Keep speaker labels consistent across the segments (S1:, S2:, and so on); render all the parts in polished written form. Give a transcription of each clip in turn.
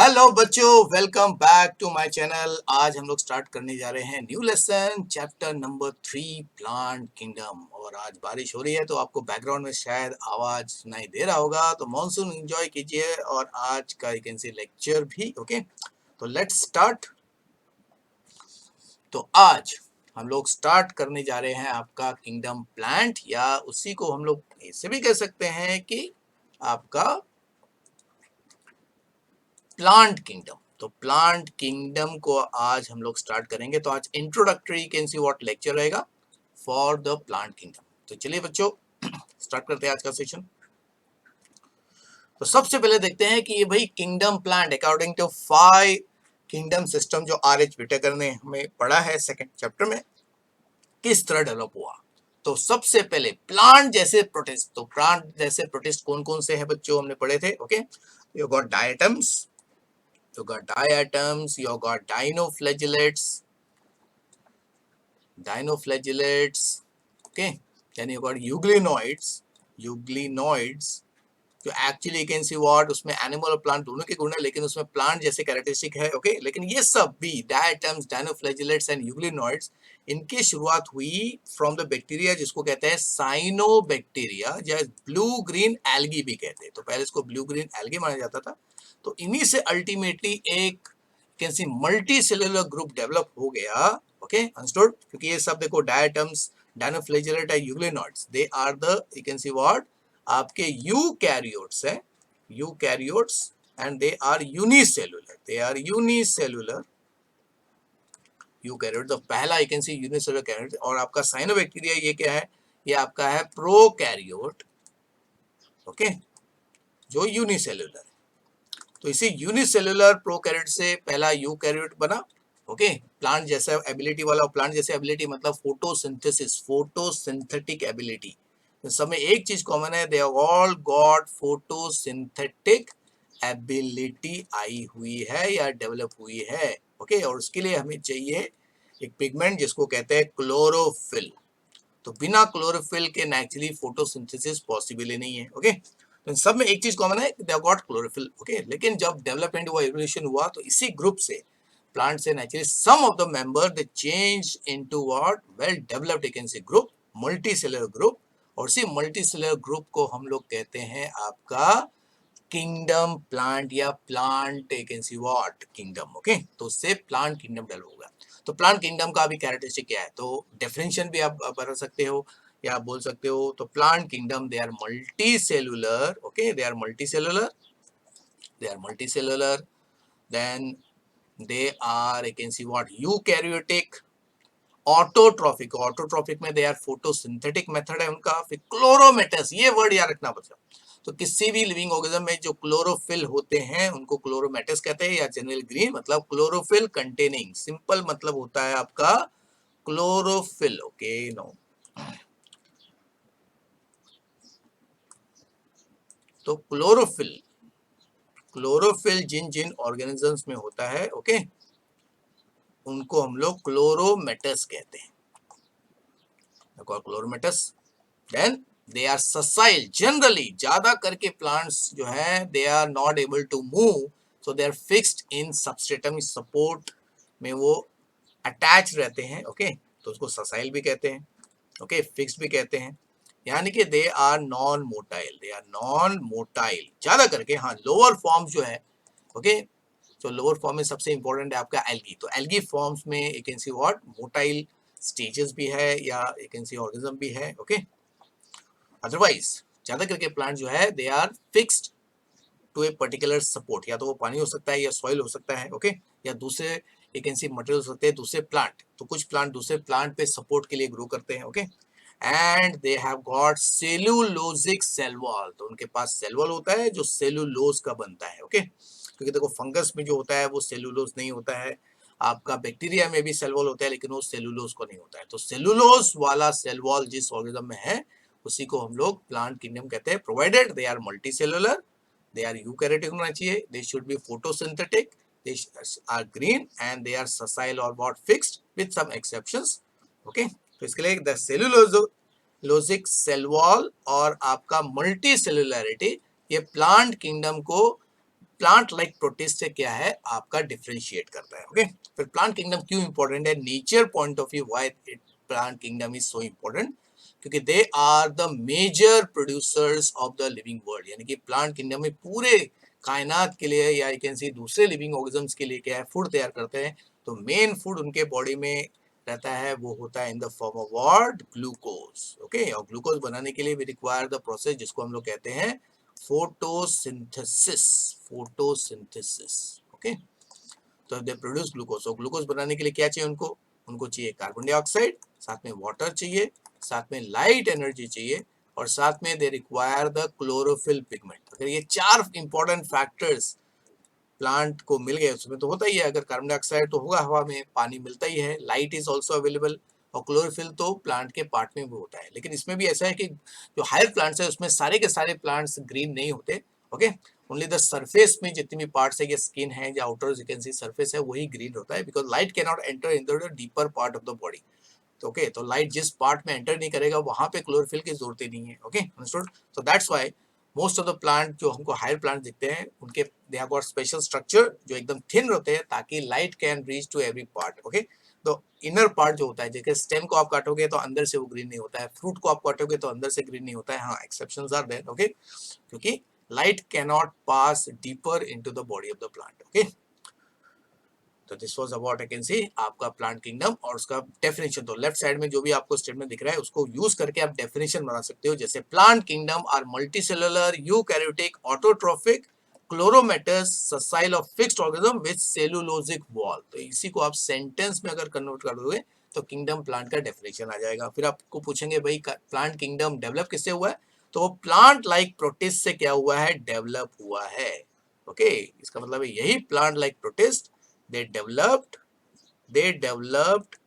S1: Hello बच्चों, welcome back to my channel. आज हम लोग स्टार्ट करने जा रहे हैं new lesson chapter number 3 plant kingdom. और आज बारिश हो रही है तो आपको बैकग्राउंड में शायद आवाज सुनाई दे रहा होगा, तो मॉनसून एंजॉय कीजिए। और आज का यू कैन सी लेक्चर भी ओके। तो लेट्स स्टार्ट। तो आज हम लोग स्टार्ट करने जा रहे हैं आपका किंगडम प्लांट, या उसी को हम लोग ऐसे भी कह सकते हैं कि आपका प्लांट किंगडम। तो प्लांट किंगडम को आज हम लोग स्टार्ट करेंगे। तो आज introductory can see what lecture रहेगा फॉर द प्लांट किंगडम। तो चलिए बच्चों स्टार्ट करते हैं आज का सेशन। तो सबसे पहले देखते हैं कि ये भाई kingdom plant according to 5 kingdom system जो आर.एच. विटेकर ने हमें पढ़ा है सेकंड चैप्टर में, किस तरह डेवलप हुआ। तो सबसे पहले प्लांट जैसे प्रोटिस्ट। तो प्लांट जैसे प्रोटिस्ट कौन कौन से हैं बच्चों, हमने पढ़े थे okay. You got diatoms, you got diatoms, you got dinoflagellates, okay. Then you got euglenoids जो एक्चुअली कैन सी व्हाट, उसमें एनिमल और प्लांट दोनों के गुण है, लेकिन उसमें प्लांट जैसे कैरेक्टरिस्टिक है ओके। लेकिन ये सब भी डायटम्स, डायनोफ्लैजिलेट्स एंड यूग्लिनॉइड्स, इनकी शुरुआत हुई फ्रॉम द बैक्टीरिया जिसको कहते हैं साइनोबैक्टीरिया, या ब्लू ग्रीन एल्गी भी कहते हैं। तो पहले इसको ब्लू ग्रीन एल्गी माना जाता था। तो इन्हीं से अल्टीमेटली एक can see multi cellular group develop हो गया ओके, अंडरस्टूड। क्योंकि ये सब देखो diatoms, dinoflagellate and euglenoids, they are the you can see what आपके यूकैरियोट्स है, eukaryotes, and they are unicellular eukaryote. तो पहला you can see unicellular karyote. और आपका साइनोबैक्टीरिया ये क्या है, ये आपका है प्रोकैरियोट ओके, जो यूनिसेलुलर है। तो इसी यूनिसेलुलर प्रोकैरियोट से पहला यूकैरियोट बना ओके। प्लांट जैसा एबिलिटी वाला, प्लांट जैसे एबिलिटी मतलब फोटोसिंथेसिस, फोटोसिंथेटिक एबिलिटी। सब में एक चीज कॉमन है, they all got photosynthetic ability आई हुई है या डेवलप हुई है ओके। और उसके लिए हमें चाहिए एक पिगमेंट जिसको कहते हैं क्लोरोफिल। तो बिना क्लोरोफिल के नेचुरली फोटोसिंथेसिस पॉसिबल ही नहीं है ओके। तो इन सब में एक चीज कॉमन है, दे गॉट क्लोरोफिल ओके। लेकिन जब डेवलपमेंट हुआ, इवोल्यूशन हुआ, तो इसी ग्रुप से प्लांट से naturally some of the member they change into what, well developed you can say group, multi cellular group. और इसी मल्टी सेलुलर ग्रुप को हम लोग कहते हैं आपका किंगडम प्लांट, या plant you can see what kingdom okay. तो उससे प्लांट किंगडम डेवलप होगा। तो प्लांट किंगडम का भी कैरेक्टरिस्टिक क्या है, तो डेफिनेशन भी आप बता सकते हो या आप बोल सकते हो। तो plant kingdom they are multi cellular okay, they are multi cellular, then they are you can see what eukaryotic, autotrophic में दे आर फोटोसिंथेटिक मेथड है उनका। फिर क्लोरोमेटस, ये वर्ड याद रखना बच्चों। तो किसी भी लिविंग ऑर्गेनिज्म में जो क्लोरोफिल होते हैं उनको क्लोरोमेटस कहते हैं, या जनरल ग्रीन मतलब क्लोरोफिल कंटेनिंग, सिंपल मतलब होता है आपका क्लोरोफिल ओके। नो, तो क्लोरोफिल जिन जिन ऑर्गेनिजम्स में होता है ओके, उनको हम लोग क्लोरोमेटस कहते हैं, chloromatous. Then they are sessile, generally ज्यादा करके प्लांट्स जो है they are not able to move, so they are fixed in substratum, support में वो अटैच रहते हैं ओके। तो उसको ससाइल भी कहते हैं ओके, फिक्स्ड भी कहते हैं। यानी कि दे आर नॉन मोटाइल ज्यादा करके। हाँ, लोअर फॉर्म जो है ओके, तो लोअर फॉर्म में सबसे इंपॉर्टेंट है आपका एल्गी। तो एल्गी फॉर्म्स में you can see what motile stages भी है, या यू कैन सी ऑर्गेनिज्म भी है ओके। अदरवाइज ज्यादा करके प्लांट जो है they are fixed to a particular support, या तो वो पानी हो सकता है या सॉइल हो सकता है ओके, या दूसरे यू कैन सी मटेरियल हो सकते हैं दूसरे प्लांट। तो कुछ प्लांट दूसरे प्लांट पे सपोर्ट के लिए ग्रो करते हैं okay. And they have got cellulosic cell wall, तो उनके पास सेल वॉल होता है जो सेलुलोज का बनता है ओके। क्योंकि देखो फंगस में जो होता है वो सेलुलोज नहीं होता है, आपका बैक्टीरिया में भी सेल वॉल होता है लेकिन वो सेलुलोज को नहीं होता है। तो सेलुलोज वाला सेल वॉल जिस ऑर्गेनिज्म में है उसी को हम लोग प्लांट किंगडम कहते हैं, provided they are multi cellular, they are eukaryotic होना चाहिए, they should be photosynthetic, they are green and they are sessile or what fixed with some exceptions okay। तो इसके लिए the cellulosic cell wall और आपका multi cellularity, ये plant kingdom को plant like protist से क्या है आपका डिफरेंशिएट करता है। ओके, फिर प्लांट किंगडम क्यों इंपॉर्टेंट है, nature point of view why plant kingdom is so important, क्योंकि they are the major producers of the living world, यानी कि प्लांट किंगडम में पूरे कायनात के लिए या यू कैन सी दूसरे लिविंग ऑर्गेनिजम्स के लिए क्या है फूड तैयार करते हैं। तो मेन फूड उनके बॉडी में रहता है वो होता है in the form of what, glucose. Okay, और ग्लूकोज बनाने के लिए भी रिक्वायर द प्रोसेस जिसको हम लोग कहते हैं फोटोसिंथेसिस। Photosynthesis, okay. तो दे प्रोड्यूस ग्लूकोज। और ग्लूकोज बनाने के लिए क्या चाहिए उनको, उनको चाहिए कार्बन डाइऑक्साइड, साथ में वाटर चाहिए, साथ में लाइट एनर्जी चाहिए, और साथ में they require the chlorophyll pigment. अगर ये चार इंपॉर्टेंट फैक्टर्स प्लांट को मिल गए, उसमें तो होता ही है, अगर कार्बन डाइऑक्साइड तो होगा हवा में, पानी मिलता ही है, लाइट इज ऑल्सो अवेलेबल, और क्लोरोफिल तो प्लांट के पार्ट में भी होता है। लेकिन इसमें भी ऐसा है कि जो हायर प्लांट्स है उसमें सारे के सारे प्लांट्स ग्रीन नहीं होते। ओके, ओनली द सरफेस में जितनी भी पार्ट्स है, ये स्किन है या outer you can C surface है, वही ग्रीन होता है, because light can not enter in the deeper part of the body. तो ओके, तो लाइट जिस पार्ट में एंटर नहीं करेगा वहां पे क्लोरोफिल की जरूरत ही नहीं है। Okay, understood. तो that's why most of the plant जो हमको हायर प्लांट दिखते हैं उनके they have got special structure जो एकदम थिन होते हैं ताकि light can reach to every part. Okay, तो इनर पार्ट जो होता है, जैसे स्टेम को आप काटोगे तो अंदर से वो ग्रीन नहीं होता है, फ्रूट को आप काटोगे तो अंदर से ग्रीन नहीं होता है। हाँ, एक्सेप्शंस आर देयर। ओके, क्योंकि light can not pass deeper into the body of the plant. Okay, तो this was about I can see आपका प्लांट किंगडम और उसका डेफिनेशन। तो लेफ्ट साइड में जो भी आपको स्टेटमेंट दिख रहा है उसको यूज करके आप डेफिनेशन बना सकते हो, जैसे plant kingdom are multicellular eukaryotic autotrophic chloromatous sessile of fixed organism with cellulosic wall. तो इसी को आप सेंटेंस में अगर कन्वर्ट कर दोगे तो किंगडम प्लांट का डेफिनेशन आ जाएगा। फिर आपको पूछेंगे भाई प्लांट किंगडम डेवलप किससे हुआ है, तो प्लांट लाइक प्रोटिस्ट से क्या हुआ है, डेवलप हुआ है। ओके, इसका मतलब है यही plant like protist they developed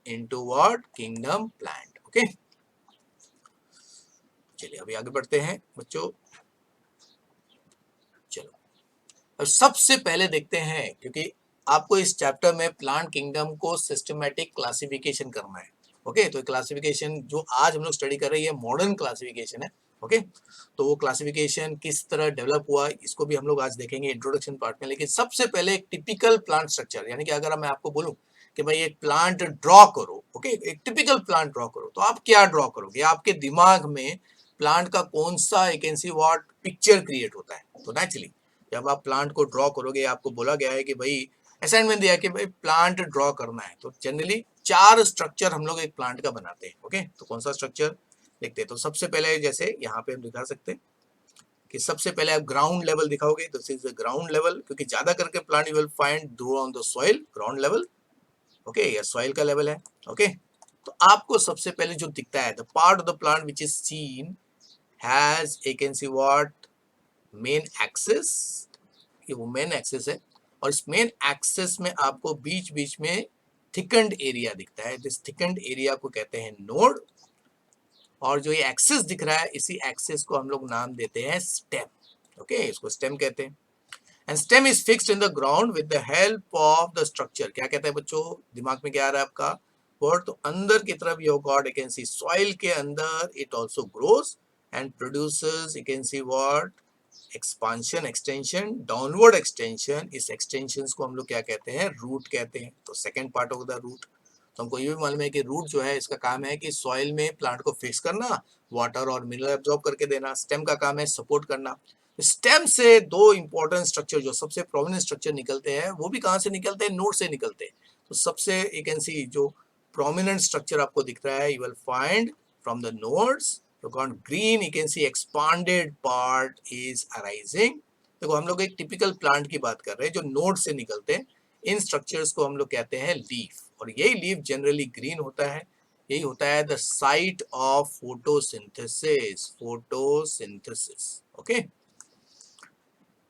S1: into what, kingdom plant। okay, चलिए अभी आगे बढ़ते हैं बच्चों। चलो अब सबसे पहले देखते हैं, क्योंकि आपको इस चैप्टर में प्लांट किंगडम को सिस्टमैटिक क्लासिफिकेशन करना है। ओके, तो क्लासिफिकेशन जो आज हम लोग स्टडी कर रहे हैं मॉडर्न क्लासिफिकेशन है। ओके, तो वो क्लासिफिकेशन किस तरह डेवलप हुआ इसको भी हम लोग आज देखेंगे इंट्रोडक्शन पार्ट में। लेकिन सबसे पहले एक टिपिकल प्लांट स्ट्रक्चर, यानी कि अगर मैं आपको बोलूं कि भाई एक प्लांट ड्रॉ करो, ओके, एक टिपिकल प्लांट ड्रॉ करो, तो आप क्या ड्रॉ करोगे, आपके दिमाग में प्लांट का कौन सा you can see what picture create होता है। तो नेचुरली जब आप प्लांट को ड्रॉ करोगे, आपको बोला गया है कि भाई असाइनमेंट दिया कि भाई प्लांट ड्रॉ करना है, तो जनरली चार स्ट्रक्चर हम लोग एक प्लांट का बनाते हैं। ओके, तो कौन सा स्ट्रक्चर देखते हैं। तो सबसे पहले जैसे यहाँ पे हम दिखा सकते हैं कि सबसे पहले आप ग्राउंड लेवल दिखाओगे, तो this is the ground level, क्योंकि ज्यादा करके plant you will find grow on the soil, ground level. Okay, ये सॉइल का लेवल है। ओके, तो आपको सबसे पहले जो दिखता है the part of the plant which is seen has you can see what, main axis, ये वो मेन एक्सिस है, और इस मेन एक्सिस में आपको बीच बीच में थिकंड एरिया दिखता है। दिस थिकंड एरिया को कहते हैं नोड, और जो ये एक्सिस दिख रहा है इसी एक्सिस को हम लोग नाम देते हैं स्टेम। ओके, इसको स्टेम कहते हैं। And stem is fixed in the ground with the help of the structure. क्या कहता है बच्चों, दिमाग में क्या आ रहा है आपका वर्ड, तो अंदर की तरफ you got you can C soil के अंदर it also grows and produces you can see what, expansion, extension, downward extension. इस एक्सटेंशन को हम लोग क्या कहते हैं, रूट कहते हैं। तो second part of the root, तो हमको ये भी मालूम है कि रूट जो है इसका काम है कि सॉइल में प्लांट को फिक्स करना, वाटर और मिनरल एब्जॉर्ब करके देना। स्टेम का काम है सपोर्ट करना। स्टेम से दो इंपॉर्टेंट स्ट्रक्चर जो सबसे प्रोमिनेंट स्ट्रक्चर निकलते हैं, वो भी कहाँ से निकलते हैं, नोड से निकलते हैं। तो सबसे यू कैन सी जो प्रोमिनेंट स्ट्रक्चर आपको दिख रहा है, you will find from the nodes, तो green you can see expanded part is arising. देखो हम लोग एक टिपिकल प्लांट की बात कर रहे हैं जो नोड से निकलते हैं। इन स्ट्रक्चर्स को हम लोग कहते हैं लीफ, और यही लीफ जनरली ग्रीन होता है। यही होता है the site of photosynthesis, photosynthesis. Okay,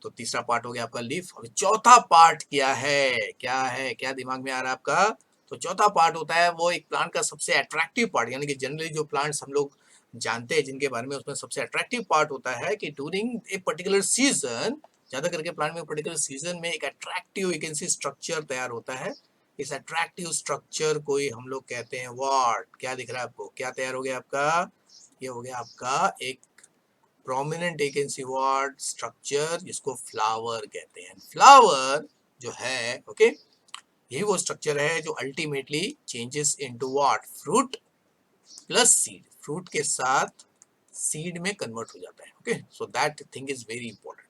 S1: तो तीसरा पार्ट हो गया आपका लीफ। और चौथा पार्ट क्या है, क्या है, क्या दिमाग में आ रहा है आपका, तो चौथा पार्ट होता है वो एक प्लांट का सबसे अट्रैक्टिव पार्ट, यानी कि जनरली जो प्लांट्स हम लोग जानते हैं जिनके बारे में, उसमें सबसे अट्रैक्टिव पार्ट होता है कि ड्यूरिंग ए पर्टिकुलर सीजन, ज्यादा करके प्लांट में पर्टिकुलर सीजन में एक attractive you can see structure तैयार होता है। इस अट्रैक्टिव स्ट्रक्चर को ही हम लोग कहते हैं व्हाट, क्या दिख रहा है आपको, क्या तैयार हो गया आपका, ये हो गया आपका एक prominent you can see what structure जिसको फ्लावर कहते हैं। फ्लावर जो है ओके यही वो स्ट्रक्चर है जो ultimately changes into what fruit plus seed, fruit के साथ सीड में कन्वर्ट हो जाता है। Okay so that thing is very important.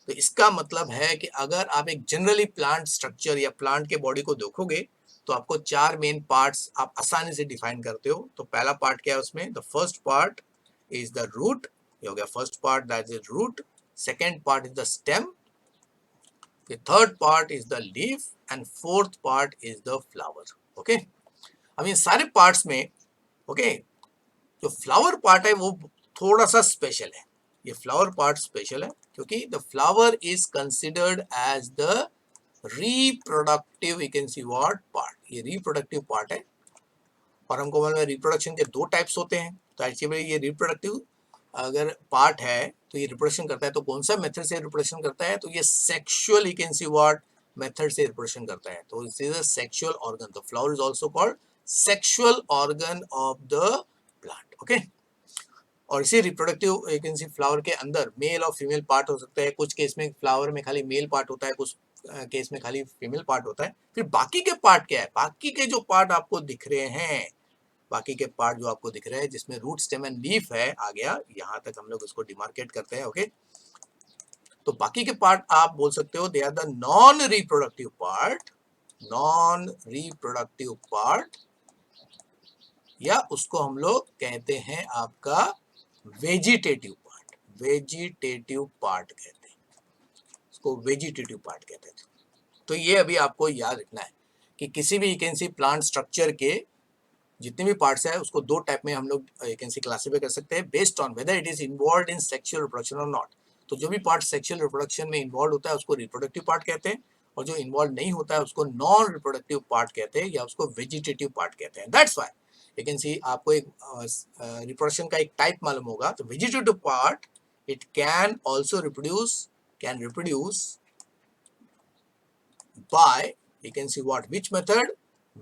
S1: तो इसका मतलब है कि अगर आप एक जनरली प्लांट स्ट्रक्चर या प्लांट के बॉडी को देखोगे तो आपको चार मेन पार्ट्स आप आसानी से डिफाइन करते हो। तो पहला पार्ट क्या है उसमें, the first part is the root, ये हो गया first part that is root. Second part is the stem, the third part is the leaf and fourth part is the flower. Okay अब इन सारे पार्ट्स में ओके जो flower part है वो थोड़ा सा स्पेशल है। ये फ्लावर पार्ट स्पेशल है क्योंकि the flower is considered as the reproductive you can see what part, ये रिप्रोडक्टिव पार्ट है। और हमको मालूम है रिप्रोडक्शन के दो टाइप्स होते हैं। तो एक्चुअली ये रिप्रोडक्टिव अगर पार्ट है तो ये रिप्रोडक्शन करता है, तो कौन सा मेथड से रिप्रोडक्शन करता है, तो ये sexual you can see what method से रिप्रोडक्शन करता है। तो this is a sexual organ, the flower is also called sexual organ of the plant. Okay और इसी reproductive you can C flower के अंदर मेल और फीमेल पार्ट हो सकते हैं। कुछ केस में फ्लावर में खाली मेल पार्ट होता है, कुछ केस में खाली फीमेल पार्ट होता है। फिर बाकी के पार्ट क्या है, बाकी के जो पार्ट आपको दिख रहे हैं, बाकी के पार्ट जो आपको दिख रहे हैं जिसमें रूट स्टेम एंड लीफ है, आ गया यहाँ तक हम लोग इसको डिमार्केट करते हैं। ओके तो बाकी के पार्ट आप बोल सकते हो they are the non reproductive part, non reproductive part, या उसको हम लोग कहते हैं आपका वेजिटेटिव पार्ट, वेजिटेटिव पार्ट कहते हैं इसको, वेजिटेटिव पार्ट कहते हैं। तो ये अभी आपको याद रखना है कि किसी भी you can C plant structure के जितने भी पार्ट्स है उसको दो टाइप में हम लोग यू कैन सी क्लासिफाई कर सकते हैं based on whether it is involve in sexual reproduction और नॉट। तो जो भी पार्ट सेक्सुअल रिप्रोडक्शन में इन्वॉल्व होता है उसको रिप्रोडक्टिव पार्ट कहते हैं, और जो इन्वॉल्व नहीं होता है उसको नॉन रिप्रोडक्टिव पार्ट कहते हैं या उसको वेजिटेटिव पार्ट कहते हैं। दैट्स व्हाई यू कैन सी आपको एक रिप्रोडक्शन का एक टाइप मालूम होगा। तो vegetative part it can also reproduce, can reproduce by you can see what which method,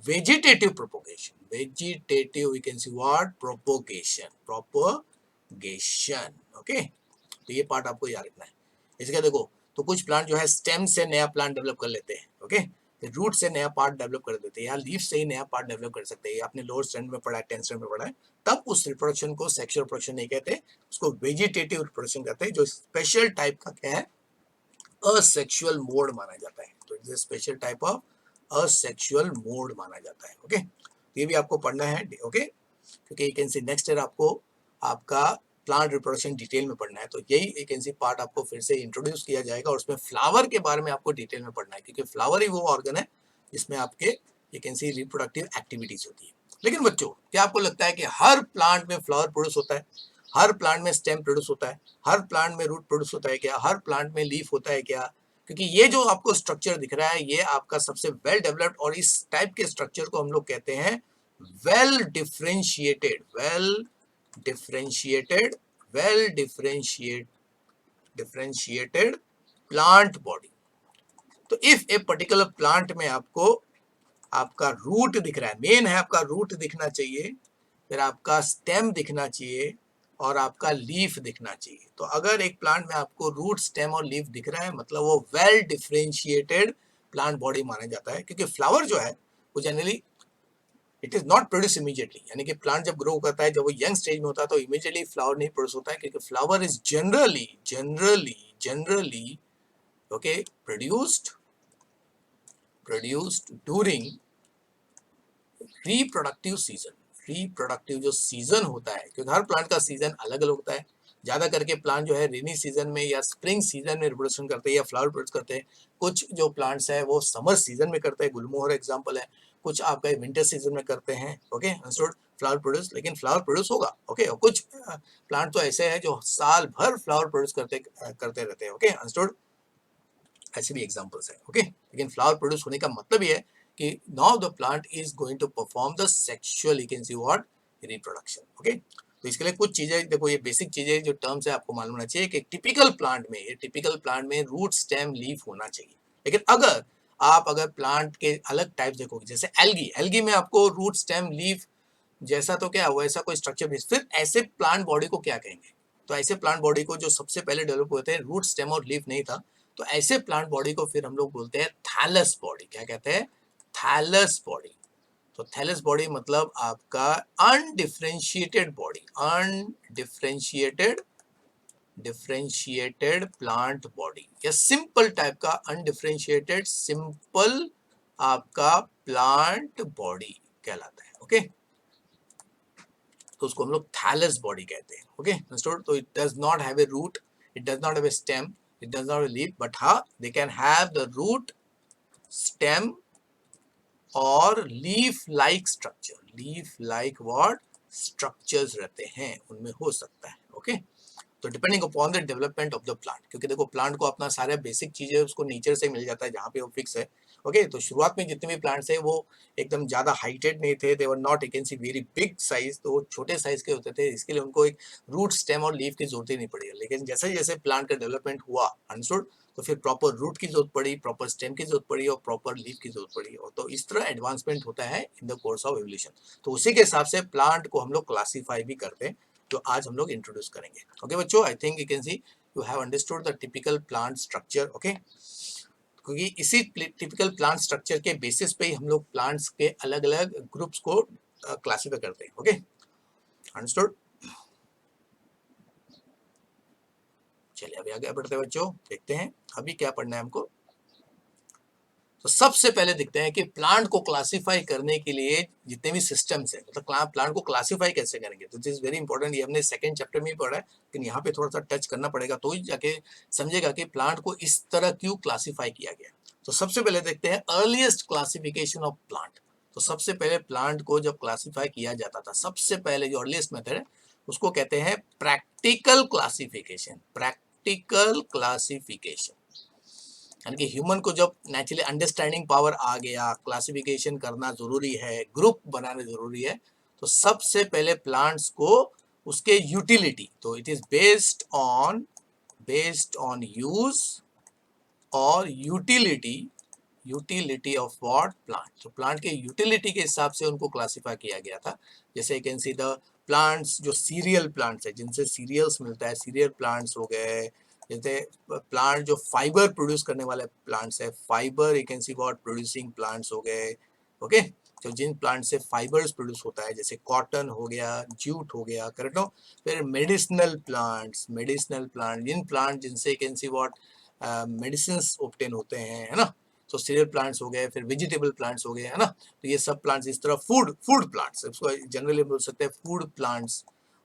S1: vegetative propagation, vegetative you can see what propagation, propagation। Okay तो ये part आपको याद रखना है। इसका देखो तो कुछ प्लांट जो है स्टेम से नया प्लांट डेवलप कर लेते हैं, ओके रूट से नया पार्ट डेवलप कर देते हैं या लीफ से ही नया पार्ट डेवलप कर सकते हैं। आपने लोअर स्टैंड में पढ़ा है, 10th स्टैंड में पढ़ा है, तब उस रिप्रोडक्शन को सेक्सुअल रिप्रोडक्शन नहीं कहते, उसको वेजिटेटिव रिप्रोडक्शन कहते हैं, जो स्पेशल टाइप का क्या है असेक्सुअल मोड माना जाता है। तो it's a special type of asexual mode माना जाता है। ओके ये भी आपको पढ़ना है। ओके क्योंकि you can C next year आपको आपका प्लांट रिप्रोडक्शन डिटेल में पढ़ना है, तो यही एक ऐसी पार्ट आपको फिर से इंट्रोड्यूस किया जाएगा और उसमें फ्लावर के बारे में आपको डिटेल में पढ़ना है, क्योंकि फ्लावर ही वो ऑर्गन है जिसमें आपके you can C reproductive activities होती है। लेकिन बच्चों क्या आपको लगता है कि हर प्लांट में फ्लावर प्रोड्यूस होता है, हर प्लांट में स्टेम प्रोड्यूस होता है, हर प्लांट में रूट प्रोड्यूस होता है क्या, हर प्लांट में लीफ होता है क्या? क्योंकि ये जो आपको स्ट्रक्चर दिख रहा है ये आपका सबसे वेल डेवलप्ड, और इस टाइप के स्ट्रक्चर को हम लोग कहते हैं well differentiated, well differentiated, well differentiated plant body. तो इफ ए पर्टिकुलर प्लांट में आपको आपका रूट दिख रहा है, मेन है आपका रूट दिखना चाहिए, फिर आपका स्टेम दिखना चाहिए और आपका लीफ दिखना चाहिए। तो अगर एक प्लांट में आपको रूट स्टेम और लीफ दिख रहा है मतलब वो वेल डिफरेंशिएटेड प्लांट बॉडी माना जाता है। क्योंकि फ्लावर जो है वो generally it is not produce immediately, यानी कि प्लांट जब ग्रो करता है, जब वो यंग स्टेज में होता है तो इमीडिएटली फ्लावर नहीं प्रोड्यूस होता है, क्योंकि flower is generally okay produced during reproductive season. Reproductive जो सीजन होता है, क्योंकि हर प्लांट का सीजन अलग अलग होता है, ज्यादा करके प्लांट जो है रेनी सीजन में या स्प्रिंग सीजन में रिप्रोडक्शन करते हैं या फ्लावर प्रोड्यूस करते हैं। कुछ जो प्लांट्स है वो समर सीजन में करते हैं, गुलमोहर एग्जांपल है, कुछ आपका विंटर सीजन में करते हैं। ओके अंडरस्टूड फ्लावर प्रोड्यूस, लेकिन फ्लावर प्रोड्यूस होगा। ओके और कुछ प्लांट तो ऐसे हैं जो साल भर फ्लावर प्रोड्यूस करते रहते हैं। ओके अंडरस्टूड ऐसे भी एग्जांपल्स है। ओके लेकिन फ्लावर प्रोड्यूस होने का मतलब ये है कि now the plant is going to perform the sexual you can see what reproduction. Okay तो इसके लिए कुछ चीजें देखो, ये बेसिक चीजें जो टर्म्स है आपको मालूम होना चाहिए कि टिपिकल प्लांट में, ये टिपिकल प्लांट में रूट स्टेम लीफ होना चाहिए। लेकिन अगर प्लांट के अलग टाइप देखोगे जैसे एल्गी में आपको रूट स्टेम लीफ जैसा तो क्या वैसा कोई स्ट्रक्चर भी, फिर ऐसे प्लांट बॉडी को क्या कहेंगे? तो ऐसे प्लांट बॉडी को जो सबसे पहले डेवलप होते हैं, रूट स्टेम और लीफ नहीं था, तो ऐसे प्लांट बॉडी को फिर हम लोग बोलते हैं थैलस बॉडी। क्या कहते हैं? Thallus body. तो थैलस बॉडी मतलब आपका undifferentiated body, differentiated plant body, या सिंपल टाइप का अनडिफरेंशिएटेड सिंपल आपका प्लांट बॉडी कहलाता है। ओके, तो उसको हम लोग थैलस बॉडी कहते हैं। Okay, understood? तो it does not have a root, it does not have a stem, it does not have leaf, but हाँ they can have the root, stem और leaf like structure. Leaf like what structures रहते हैं, उनमें हो सकता है। Okay, तो depending upon the development of the plant, क्योंकि देखो प्लांट को अपना सारा बेसिक चीजें उसको नेचर से मिल जाता है जहाँ पे वो फिक्स है। ओके, तो शुरुआत में जितने भी प्लांट्स है वो एकदम ज्यादा हाइटेड नहीं थे, they were not you can see very big size, तो वो छोटे साइज के होते थे, इसके लिए उनको एक रूट, स्टेम और लीफ की जरूरत ही नहीं पड़ी। लेकिन जैसे जैसे प्लांट का डेवलपमेंट हुआ, अंडरस्टूड, तो फिर प्रॉपर रूट की जरूरत पड़ी, प्रॉपर स्टेम की जरूरत पड़ी और प्रॉपर लीफ की जरूरत पड़ी, और तो इस तरह एडवांसमेंट होता है in the course of evolution. तो उसी के हिसाब से प्लांट को हम लोग क्लासीफाई भी करते हैं, जो आज हम लोग इंट्रोड्यूस करेंगे। ओके बच्चों, I think you can C you have understood the typical plant structure. Okay, क्योंकि इसी टिपिकल प्लांट स्ट्रक्चर के बेसिस पे ही हम लोग प्लांट्स के अलग अलग ग्रुप्स को क्लासीफाई करते हैं। Okay, understood? चलिए अभी आगे बढ़ते हैं बच्चों, देखते हैं अभी क्या पढ़ना है हमको। तो सबसे पहले देखते हैं कि प्लांट को क्लासिफाई करने के लिए जितने भी सिस्टम्स है, मतलब प्लांट को क्लासिफाई कैसे करेंगे, तो दिस इज वेरी इंपॉर्टेंट। ये हमने सेकंड चैप्टर में ही पढ़ा है, लेकिन यहाँ पे थोड़ा सा टच करना पड़ेगा तो ही जाके समझेगा कि प्लांट को इस तरह क्यों क्लासिफाई किया गया। तो सबसे पहले देखते हैं अर्लीस्ट क्लासिफिकेशन ऑफ प्लांट। तो सबसे पहले प्लांट को जब क्लासिफाई किया जाता था, सबसे पहले जो अर्लीस्ट मेथड है उसको कहते हैं प्रैक्टिकल क्लासिफिकेशन। प्रैक्टिकल क्लासिफिकेशन यानी कि ह्यूमन को जब नेचुरली अंडरस्टैंडिंग पावर आ गया, क्लासिफिकेशन करना जरूरी है, ग्रुप बनाना जरूरी है, तो सबसे पहले प्लांट्स को उसके यूटिलिटी, तो it is based on use और यूटिलिटी ऑफ व्हाट प्लांट। तो प्लांट के यूटिलिटी के हिसाब से उनको क्लासिफाई किया गया था। जैसे you can see the plants जो सीरियल प्लांट्स है, जिनसे सीरियल्स मिलता है, सीरियल प्लांट्स हो गए। जैसे प्लांट जो फाइबर प्रोड्यूस करने वाले प्लांट्स है, fibre you can see what producing plants हो गए। ओके, तो जिन प्लांट से फाइबर्स प्रोड्यूस होता है, जैसे कॉटन हो गया, जूट हो गया, करेक्ट हो। फिर मेडिसिनल प्लांट जिन प्लांट जिनसे you can see what medicine obtain होते हैं, है ना। तो सीरियल प्लांट्स हो गए, फिर वेजिटेबल प्लांट्स हो गए, है ना। तो ये सब प्लांट्स इस तरह फूड प्लांट्स, उसको जनरली बोल सकते हैं फूड प्लांट्स।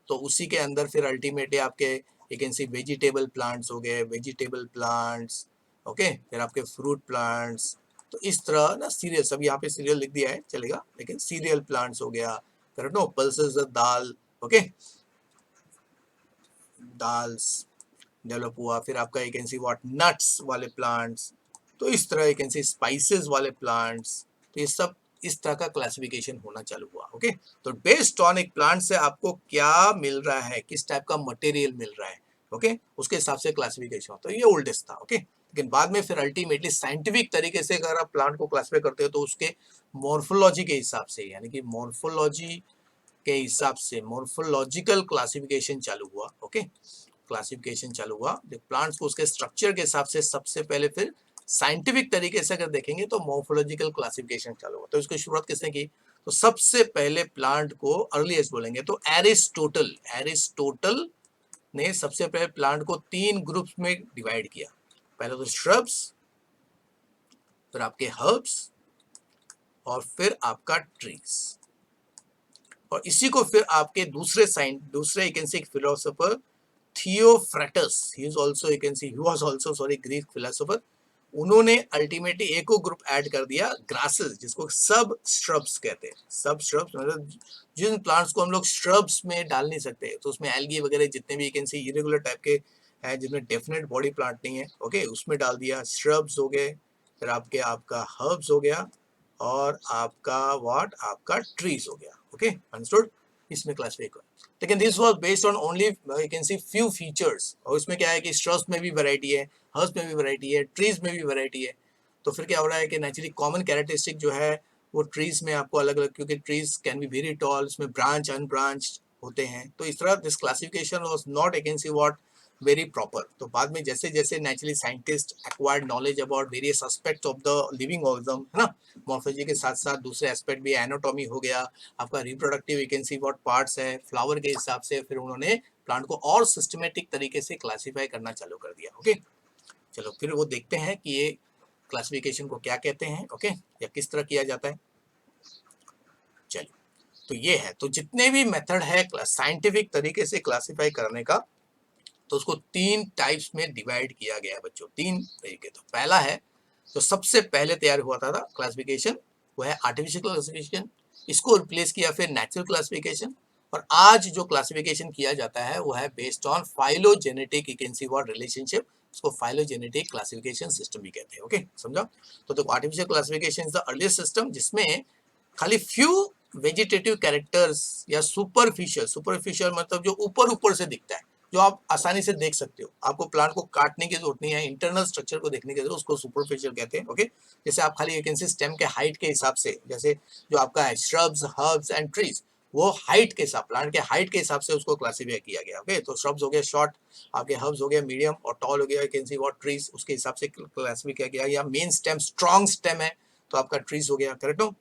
S1: तो उसी के अंदर फिर अल्टीमेटली आपके you can C vegetable plants हो गए, वेजिटेबल प्लांट्स। ओके, फिर आपके फ्रूट प्लांट्स। तो इस तरह ना सीरियल, सब यहाँ पे सीरियल लिख दिया है चलेगा, लेकिन सीरियल प्लांट्स हो गया, करेक्ट नो, पल्सेस दाल। ओके, दाल्स डेवलप हुआ। फिर आपका you can see what nuts वाले प्लांट्स। तो इस तरह यू कैन सी स्पाइसेस वाले प्लांट्स। तो ये सब इस तरह का क्लासिफिकेशन होना चालू हुआ। ओके, तो बेस्ड ऑन एक प्लांट से आपको क्या मिल रहा है, किस टाइप का मटेरियल मिल रहा है, ओके, उसके हिसाब से क्लासिफिकेशन होता है। ये ओल्डेस्ट था। ओके, लेकिन बाद में फिर अल्टीमेटली साइंटिफिक तरीके से अगर आप प्लांट को क्लासिफाई करते हो तो उसके मॉर्फोलॉजी के हिसाब से, यानी कि मॉर्फोलॉजी के हिसाब से मॉर्फोलॉजिकल क्लासिफिकेशन चालू हुआ। ओके, क्लासिफिकेशन चालू हुआ प्लांट्स को उसके स्ट्रक्चर के हिसाब से सबसे पहले, फिर साइंटिफिक तरीके से अगर देखेंगे तो मॉर्फोलॉजिकल क्लासिफिकेशन चालू हुआ। तो इसकी शुरुआत किसने की? तो सबसे पहले प्लांट को अर्लीस्ट बोलेंगे तो एरिस्टोटल ने सबसे पहले प्लांट को 3 ग्रुप्स में डिवाइड किया। पहले तो श्रब्स, फिर आपके हर्ब्स और फिर आपका ट्रीज। और इसी को फिर आपके दूसरे you can see philosopher Theophrastus, he is also you can see he was also sorry Greek philosopher, उन्होंने अल्टीमेटली एक और ग्रुप ऐड कर दिया ग्रासेस, जिसको सब श्रब्स कहते हैं। सब श्रब्स मतलब जिन प्लांट्स को हम लोग श्रब्स में डाल नहीं सकते, तो उसमें एल्गी वगैरह जितने भी you can C irregular type के हैं जिसमें डेफिनेट बॉडी प्लांट नहीं है, ओके, उसमें डाल दिया। श्रब्स हो गए, फिर आपका हर्ब्स हो गया और आपका ट्रीज हो गया। Okay, understood? इसमें क्लासिफाई कर, लेकिन this was based on only you can see few features. और इसमें क्या है कि श्रब्स में भी वैरायटी है, हर्ब्स में भी वैरायटी है, ट्रीज में भी वैरायटी है। तो फिर क्या हो रहा है कि नेचुरली कॉमन कैरेक्टरिस्टिक जो है वो ट्रीज में आपको अलग अलग, क्योंकि trees can be very tall, इसमें ब्रांच अनब्रांच, होते हैं, तो इस तरह this classification was not you can see what very proper. तो बाद में जैसे जैसे naturally scientist acquired knowledge about various aspects of the living organism, है ना, मॉर्फोलॉजी के साथ साथ दूसरे एस्पेक्ट भी, एनाटॉमी हो गया, आपका reproductive you can see what parts है, फ्लावर के हिसाब से फिर उन्होंने प्लांट को और सिस्टमेटिक तरीके से क्लासीफाई करना चालू कर दिया। ओके, चलो फिर वो देखते हैं कि ये क्लासिफिकेशन को क्या कहते हैं, ओके, या किस तरह किया जाता है। चलिए, तो ये है, तो जितने भी मेथड है साइंटिफिक तरीके से क्लासिफाई करने का, तो उसको 3 टाइप्स में डिवाइड किया गया है बच्चों, 3 तरीके। तो पहला है जो सबसे पहले तैयार हुआ था क्लासिफिकेशन, वो है आर्टिफिशियल क्लासिफिकेशन। इसको रिप्लेस किया फिर नेचुरल क्लासिफिकेशन, और आज जो क्लासिफिकेशन किया जाता है वो है based on phylogenetic you can see what relationship, उसको फाइलोजेनेटिक क्लासिफिकेशन सिस्टम भी कहते हैं। ओके, समझा? तो देखो, artificial classification is the earliest system जिसमें खाली फ्यू वेजिटेटिव कैरेक्टर्स या सुपरफिशियल, सुपरफिशियल मतलब जो ऊपर ऊपर से दिखता है, जो आप आसानी से देख सकते हो, आपको प्लांट को काटने की जरूरत नहीं है, इंटरनल स्ट्रक्चर को देखने की जरूरत, उसको सुपरफिशियल कहते हैं। ओके, जैसे आप खाली वैकेंसी स्टेम के हाइट के हिसाब से, जैसे जो आपका है श्रब्स, हर्ब्स एंड ट्रीज, वो हाइट के हिसाब, प्लांट के हाइट के हिसाब से उसको क्लासीफाई किया गया। ओके, तो श्रब्स हो गए शॉर्ट, आपके हर्ब्स हो गए मीडियम, और टॉल हो गया वैकेंसी व्हाट ट्रीज, उसके हिसाब से क्लासीफाई किया गया। या मेन स्टेम स्ट्रॉन्ग स्टेम है तो आपका ट्रीज हो गया, करेक्ट हो।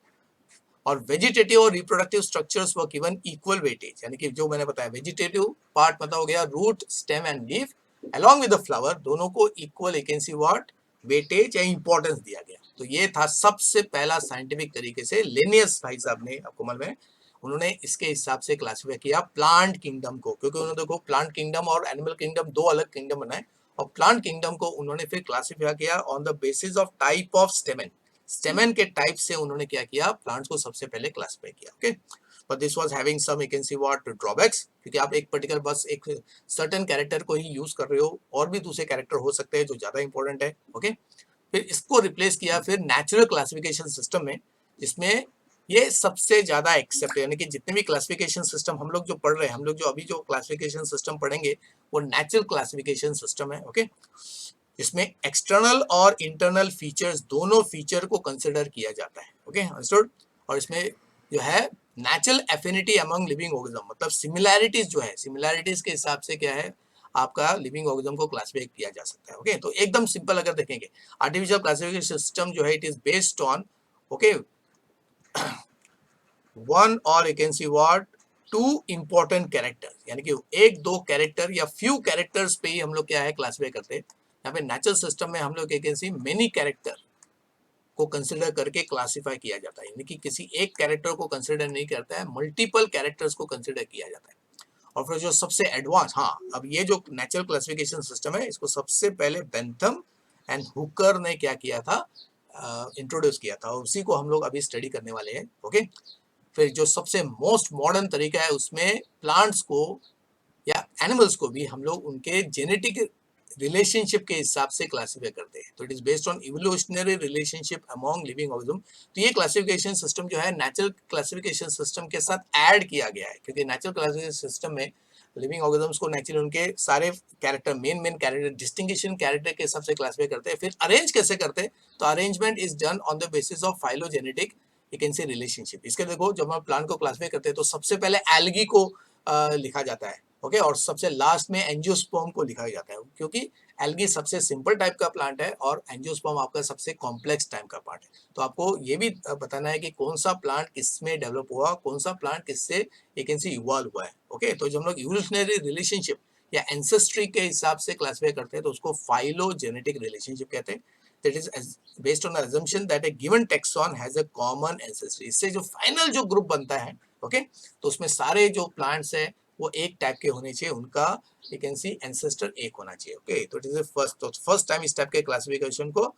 S1: और वेजिटेटिव और reproductive structures were given equal weightage, यानी कि जो मैंने बताया वेजिटेटिव पार्ट मतलब हो गया root, stem and leaf along with the flower, दोनों को equal you can see what weightage या इंपॉर्टेंस दिया गया। तो ये था सबसे पहला साइंटिफिक तरीके से लेनियस भाई साहब ने, आपको मालूम है, उन्होंने इसके हिसाब से क्लासिफाई किया प्लांट किंगडम को, क्योंकि उन्होंने देखो प्लांट किंगडम और एनिमल किंगडम दो अलग किंगडम बनाए, और प्लांट किंगडम को उन्होंने फिर क्लासिफाई किया on the basis of type of stamen, stamen के टाइप से उन्होंने क्या किया, प्लांट्स को सबसे पहले क्लासिफाई किया। Okay, but this was having some you can see what drawbacks, क्योंकि आप एक पर्टिकुलर बस एक सर्टेन कैरेक्टर को ही यूज कर रहे हो, और भी दूसरे कैरेक्टर हो सकते हैं जो ज्यादा इंपॉर्टेंट है। ओके, फिर इसको रिप्लेस किया फिर नेचुरल क्लासिफिकेशन सिस्टम में, जिसमें ये सबसे ज्यादा एक्सेप्ट, यानी कि जितने भी क्लासिफिकेशन सिस्टम हम लोग जो पढ़ रहे हैं, हम लोग जो अभी जो क्लासिफिकेशन सिस्टम पढ़ेंगे वो नेचुरल क्लासिफिकेशन सिस्टम है। ओके, इसमें एक्सटर्नल और इंटरनल फीचर्स दोनों फीचर को कंसिडर किया जाता है। Okay, understood. और इसमें जो है natural affinity among living organism, मतलब सिमिलैरिटीज जो है, सिमिलैरिटीज के हिसाब से क्या है आपका लिविंग ऑर्गेनिज्म को क्लासिफाई किया जा सकता है। ओके, तो एकदम सिंपल अगर देखेंगे, आर्टिफिशियल क्लासिफिकेशन सिस्टम जो है it is based on okay one और you can see what two important character, यानी कि एक दो कैरेक्टर या फ्यू कैरेक्टर्स पे ही हम लोग क्या है क्लासिफाई करते हैं। यहाँ पे नेचुरल सिस्टम में हम लोग you can see many character को कंसिडर करके क्लासिफाई किया जाता है, यानी कि किसी एक कैरेक्टर को कंसिडर नहीं करता है, मल्टीपल कैरेक्टर्स को कंसिडर किया जाता है। और फिर जो सबसे एडवांस, हाँ, अब ये जो नेचुरल क्लासिफिकेशन सिस्टम है इसको सबसे पहले बेंथम एंड हुकर ने क्या किया था, इंट्रोड्यूस किया था, और उसी को हम लोग अभी स्टडी करने वाले हैं। ओके, फिर जो सबसे मोस्ट मॉडर्न तरीका है उसमें प्लांट्स को या एनिमल्स को भी हम लोग उनके जेनेटिक रिलेशनशिप के हिसाब से क्लासिफाई करते हैं, तो it is based on evolutionary relationship among living organism. तो ये क्लासिफिकेशन सिस्टम जो है नेचुरल क्लासिफिकेशन सिस्टम के साथ ऐड किया गया है, क्योंकि नेचुरल क्लासिफिकेशन सिस्टम में लिविंग ऑर्गेनिजम्स को नेचुरली उनके सारे character, main character, distinguishing character के हिसाब से क्लासिफाई करते हैं। फिर अरेंज कैसे करते हैं, तो arrangement is done on the basis of phylogenetic you can से रिलेशनशिप। इसके देखो जब हम प्लांट को क्लासिफाई करते हैं तो सबसे पहले एल्गी को लिखा जाता है। ओके, और सबसे लास्ट में एंजियोस्पर्म को लिखा जाता है, क्योंकि एल्गी सबसे सिंपल टाइप का प्लांट है और एंजियोस्पर्म आपका सबसे कॉम्प्लेक्स टाइप का प्लांट है। तो आपको ये भी बताना है कि कौन सा प्लांट किसमें डेवलप हुआ, कौन सा प्लांट किससे एक कैन इवॉल्व हुआ है। ओके, तो जब हम लोग इवोल्यूशनरी रिलेशनशिप या एंसेस्ट्री के हिसाब से क्लासिफाई करते हैं तो उसको फाइलोजेनेटिक रिलेशनशिप कहते हैं। That is based on the assumption that a given taxon has a common ancestry। इससे जो फाइनल जो ग्रुप बनता है, ओके, तो उसमें सारे जो प्लांट्स है वो एक टाइप के होने चाहिए, उनका यू कैन सी एंसेस्टर एक होना चाहिए। ओके, तो इट इज फर्स्ट टाइम इस टाइप के क्लासिफिकेशन को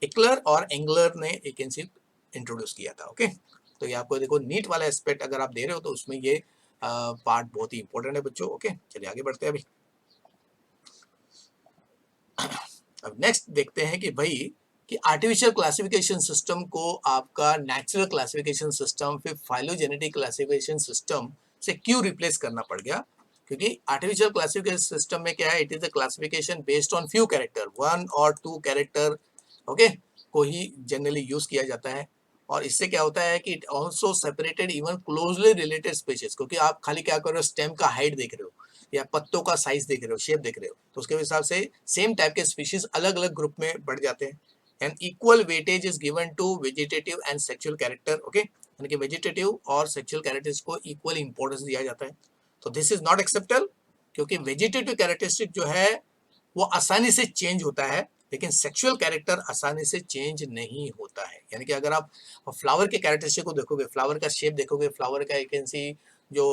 S1: इक्लर और एंगलर ने यू कैन सी इंट्रोड्यूस किया था। ओके, तो ये आपको देखो नीट वाला एस्पेक्ट अगर आप दे रहे हो तो उसमें ये पार्ट बहुत ही इंपॉर्टेंट है बच्चों। ओके, चलिए आगे बढ़ते हैं। अभी अब नेक्स्ट देखते हैं कि भाई कि आर्टिफिशियल क्लासिफिकेशन सिस्टम को आपका नेचुरल क्लासिफिकेशन सिस्टम फिर फाइलोजेनेटिक क्लासिफिकेशन सिस्टम से क्यों रिप्लेस करना पड़ गया, क्योंकि आर्टिफिशियल क्लासिफिकेशन सिस्टम में क्या है, it is a classification based on few character, one और टू कैरेक्टर, ओके, को ही जनरली यूज किया जाता है। और इससे क्या होता है कि it also separated even closely related species, क्योंकि आप खाली क्या कर रहे हो, स्टेम का हाइट देख रहे हो या पत्तों का साइज देख रहे हो, शेप देख रहे हो, तो उसके हिसाब से सेम टाइप के स्पीशीज अलग अलग ग्रुप में बढ़ जाते हैं। And equal weightage is given to vegetative and sexual character, okay, यानी कि वेजिटेटिव और सेक्सुअल कैरेक्टर्स को इक्वल इंपॉर्टेंस दिया जाता है। तो दिस इज नॉट एक्सेप्टेबल, क्योंकि वेजिटेटिव कैरेक्टरिस्टिक जो है वो आसानी से चेंज होता है, लेकिन सेक्सुअल कैरेक्टर आसानी से चेंज नहीं होता है। यानी कि अगर आप फ्लावर के कैरेक्टरिस्टिक को देखोगे, फ्लावर का शेप देखोगे, फ्लावर का एक जो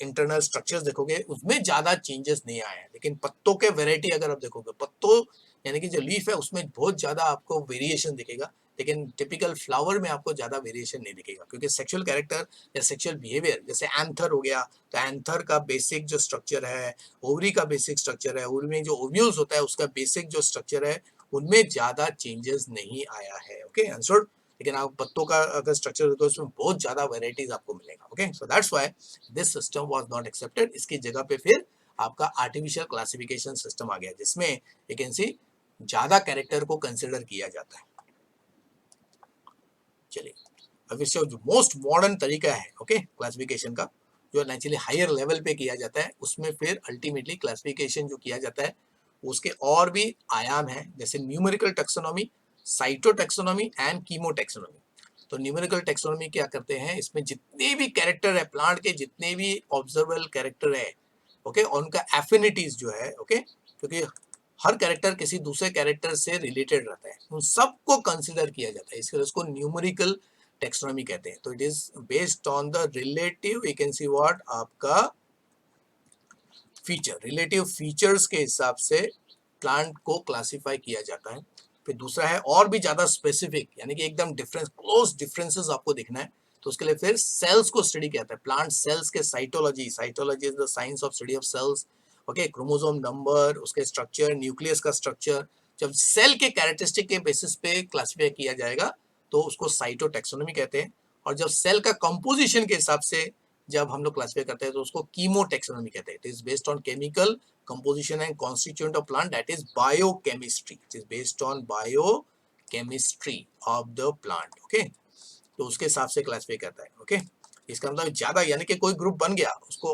S1: इंटरनल स्ट्रक्चर्स देखोगे, उसमें ज्यादा चेंजेस नहीं आए हैं। लेकिन पत्तों के वेराइटी अगर आप देखोगे, पत्तों यानी कि जो लीफ है उसमें बहुत ज्यादा आपको वेरिएशन दिखेगा, लेकिन टिपिकल फ्लावर में आपको ज्यादा वेरिएशन नहीं दिखेगा, क्योंकि सेक्सुअल कैरेक्टर या सेक्सुअल बिहेवियर, जैसे एंथर हो गया, तो एंथर का बेसिक जो स्ट्रक्चर है, ओवरी का बेसिक स्ट्रक्चर है, ओवरी में जो ओव्यूल्स होता है उसका बेसिक जो स्ट्रक्चर है, उनमें ज्यादा चेंजेस नहीं आया है, ओके, अंडरस्टूड। लेकिन आप पत्तों का अगर स्ट्रक्चर हो तो उसमें बहुत ज्यादा वेराइटीज आपको मिलेगा, okay. So that's why this system was not accepted. इसकी जगह पे फिर आपका आर्टिफिशियल क्लासिफिकेशन सिस्टम आ गया, जिसमें एक ज्यादा कैरेक्टर को कंसिडर किया जाता है। चलिए, अब इससे जो मोस्ट मॉडर्न तरीका है, ओके, क्लासिफिकेशन का, जो नेचुरली हायर लेवल पे किया जाता है, उसमें फिर अल्टीमेटली क्लासिफिकेशन जो किया जाता है उसके और भी आयाम है, जैसे numerical taxonomy, cyto taxonomy and chemo taxonomy. तो न्यूमेरिकल टेक्सोनॉमी क्या करते हैं, इसमें जितने भी कैरेक्टर है, प्लांट के जितने भी ऑब्जर्वेबल कैरेक्टर है, ओके, और उनका एफिनिटीज जो है, ओके, क्योंकि हर कैरेक्टर किसी दूसरे कैरेक्टर से रिलेटेड रहता है, उन सबको कंसिडर किया जाता है, इसके लिए उसको न्यूमेरिकल टेक्सोनॉमी कहते हैं। तो it is based on the relative, we can see what, आपका फीचर, रिलेटिव फीचर्स के हिसाब से प्लांट को क्लासिफाई किया जाता है। फिर दूसरा है और भी ज्यादा स्पेसिफिक, यानी कि एकदम डिफरेंस, क्लोज डिफरेंसेस आपको दिखना है, तो उसके लिए फिर सेल्स को स्टडी किया जाता है, प्लांट सेल्स के cytology, cytology is the science of study of cells, okay, chromosome number, उसके स्ट्रक्चर, न्यूक्लियस का स्ट्रक्चर, जब सेल के कैरेक्टरिस्टिक के बेसिस पे क्लासिफाई किया जाएगा तो उसको साइटोटैक्सोनॉमी कहते हैं। और जब सेल का कंपोजिशन के हिसाब से जब हम लोग क्लासिफाई करते हैं तो उसको कीमोटेक्सोनॉमी कहते हैं। It is based on chemical composition and constituent of plant, that is biochemistry, it is based on biochemistry of the plant, okay, तो उसके हिसाब से क्लासिफाई करता है, ओके। इसका मतलब ज्यादा, यानी कि कोई ग्रुप बन गया, उसको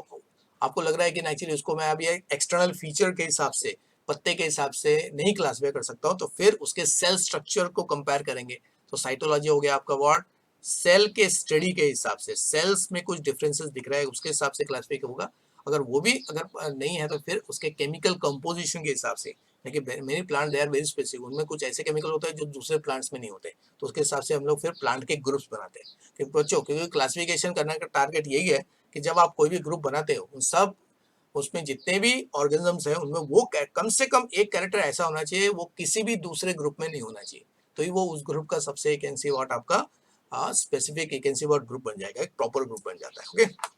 S1: आपको लग रहा है कि नेचुरली उसको मैं अभी एक्सटर्नल फीचर के हिसाब से, पत्ते के हिसाब से नहीं क्लासिफाई कर सकता हूँ, तो फिर उसके सेल स्ट्रक्चर को कंपेयर करेंगे। तो साइटोलॉजी हो गया आपका व्हाट, सेल के स्टडी के हिसाब से, सेल्स में कुछ डिफरेंसेस दिख रहा है उसके हिसाब से क्लासिफाई होगा। अगर वो भी अगर नहीं है तो फिर उसके केमिकल कंपोजिशन के हिसाब से, देखिए many plant they are very specific, उनमें कुछ ऐसे केमिकल होते हैं जो दूसरे प्लांट्स में नहीं होते, तो उसके हिसाब से हम लोग फिर प्लांट के ग्रुप्स बनाते हैं। क्योंकि बच्चों, क्योंकि क्लासिफिकेशन करने का टारगेट यही है कि जब आप कोई भी ग्रुप बनाते हो, उन सब उसमें जितने भी ऑर्गेनिजम्स हैं उनमें वो कम से कम एक कैरेक्टर ऐसा होना चाहिए वो किसी भी दूसरे ग्रुप में नहीं होना चाहिए, तो ही वो उस ग्रुप का सबसे एक कैन सी व्हाट आपका स्पेसिफिक एक कैन सी व्हाट ग्रुप बन जाएगा, एक प्रॉपर ग्रुप बन जाता है, ओके।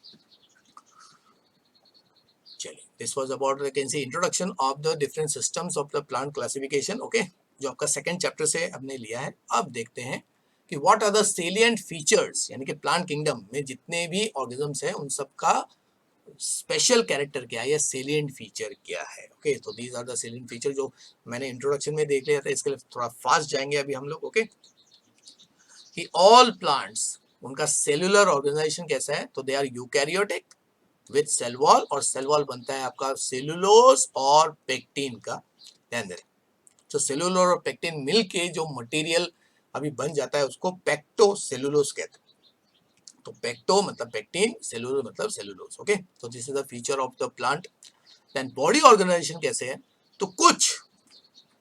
S1: चलिए, this was about the can see introduction of the different systems of the plant classification, okay, जो आपका सेकंड चैप्टर से हमने लिया है। अब देखते हैं कि what are the salient features, यानी कि प्लांट किंगडम में जितने भी ऑर्गेनिजम्स हैं उन सबका स्पेशल कैरेक्टर क्या है या सेलिएंट फीचर क्या है, ओके। तो these are the salient feature जो मैंने इंट्रोडक्शन में देख लिया था, इसके लिए थोड़ा फास्ट जाएंगे अभी हम लोग, ओके। कि ऑल प्लांट्स, उनका सेल्यूलर ऑर्गेनाइजेशन कैसा है, तो they are eukaryotic with cell wall, और सेल वॉल बनता है आपका सेलुलोज और पेक्टिन का, ध्यान दें। तो सेलुलोज और पेक्टिन मिल के जो मटेरियल अभी बन जाता है उसको पेक्टो सेलुलोज कहते हैं। तो पेक्टो मतलब पेक्टिन, सेलुलोज मतलब सेलुलोज, ओके। तो this is the feature of the plant. Then body organisation कैसे है, तो कुछ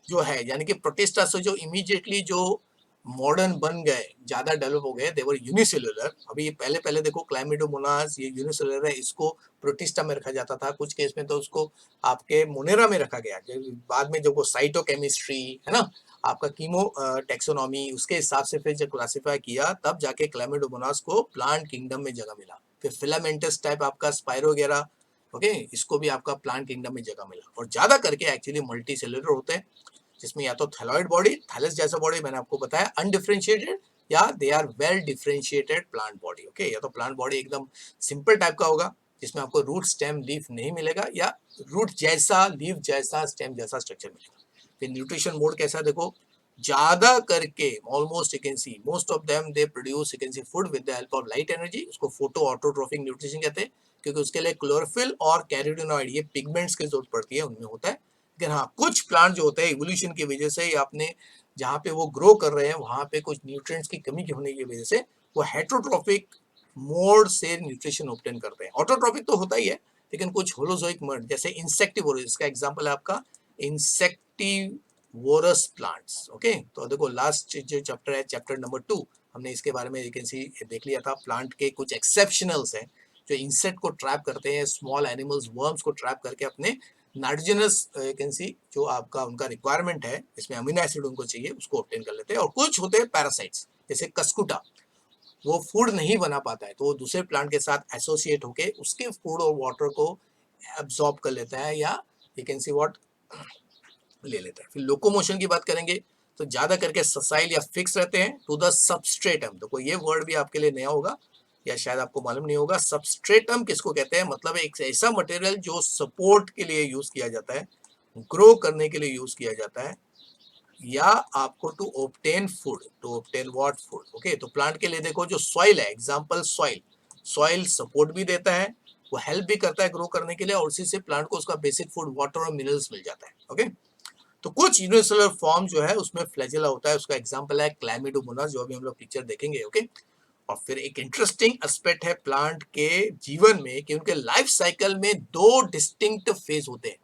S1: जो है यानी कि प्रोटिस्टा से जो इमीडिएटली जो मॉडर्न बन गए, ज्यादा डेवलप हो गए, देवर यूनिसेलुलर। अभी ये पहले पहले देखो क्लाइमेडोमोनास ये यूनिसेलुलर है, इसको प्रोटिस्टा में रखा जाता था, कुछ केस में तो उसको आपके मोनेरा में रखा गया, बाद में जब वो साइटोकेमिस्ट्री है ना, आपका कीमो टेक्सोनॉमी, उसके हिसाब से फिर जब क्लासिफाई किया तब जाके क्लाइमेडोमोनास को प्लांट किंगडम में जगह मिला। फिर फिलामेंटस टाइप आपका स्पाइरो वगैरह, ओके, इसको भी आपका प्लांट किंगडम में जगह मिला। और ज्यादा करके एक्चुअली मल्टी सेलुलर होते हैं, जिसमें या तो थैलॉइड बॉडी, थैलस जैसा बॉडी मैंने आपको बताया, अनडिफरेंशिएटेड, या they are well differentiated plant body, okay. या तो प्लांट बॉडी एकदम सिंपल टाइप का होगा जिसमें आपको रूट स्टेम लीफ नहीं मिलेगा, या रूट जैसा लीफ जैसा स्टेम जैसा स्ट्रक्चर मिलेगा। फिर न्यूट्रिशन मोड कैसा देखो, ज्यादा करके almost you can C most of them they produce you can sea food with the help of light energy. उसको फोटो ऑटोट्रोफिक न्यूट्रिशन कहते हैं, क्योंकि उसके लिए क्लोरोफिल और कैरोटीनॉइड ये पिगमेंट्स की जरूरत पड़ती है, उनमें होता है। लेकिन हाँ, कुछ प्लांट जो होते हैं इवोल्यूशन की वजह से या अपने जहाँ पे वो ग्रो कर रहे हैं वहां पे कुछ न्यूट्रिएंट्स की कमी की होने की वजह से वो हेटरोट्रॉफिक मोड से न्यूट्रिशन ऑब्टेन करते हैं। ऑटोट्रॉफिक तो होता ही है, लेकिन कुछ होलोजोइक मोड जैसे इंसेक्टिवोरस, इसका एग्जांपल है आपका इंसेक्टिवोरस प्लांट्स। ओके, तो देखो लास्ट जो चैप्टर है चैप्टर नंबर 2, हमने इसके बारे में यू कैन सी देख लिया था। प्लांट के कुछ एक्सेप्शनल्स हैं जो इंसेक्ट को ट्रैप करते हैं, स्मॉल एनिमल्स वर्म्स को ट्रैप करके अपने नाइट्रोजनस यू कैन सी जो आपका उनका रिक्वायरमेंट है, इसमें अमीनो एसिड उनको चाहिए, उसको ऑब्टेन कर लेते हैं। और कुछ होते हैं पैरासाइट्स जैसे कस्कुटा, वो फूड नहीं बना पाता है तो वो दूसरे प्लांट के साथ एसोसिएट होके उसके फूड और वाटर को एब्जॉर्ब कर लेता है या यू कैन सी व्हाट ले लेता है। फिर लोकोमोशन की बात करेंगे तो ज्यादा करके ससाइल या फिक्स रहते हैं टू द सबस्ट्रेटम। तो कोई ये वर्ड भी आपके लिए नया होगा या शायद आपको मालूम नहीं होगा। सबस्ट्रेटम किसको कहते हैं? मतलब एक ऐसा मटेरियल जो सपोर्ट के लिए यूज किया जाता है, ग्रो करने के लिए यूज किया जाता है, या आपको to obtain food, to obtain what food. Okay, तो प्लांट के लिए देखो जो सॉइल है, एग्जांपल सॉइल, सॉइल सपोर्ट भी देता है, वो हेल्प भी करता है ग्रो करने के लिए, और उसी से प्लांट को उसका बेसिक फूड वाटर और मिनरल्स मिल जाता है। ओके, तो कुछ यूनिसेलुलर फॉर्म जो है उसमें फ्लैजेला होता है, उसका एग्जांपल है क्लैमिडोमोनास, जो अभी हम लोग पिक्चर देखेंगे। ओके, और फिर एक इंटरेस्टिंग एस्पेक्ट है प्लांट के जीवन में कि उनके लाइफ साइकिल में दो डिस्टिंक्ट फेज होते हैं,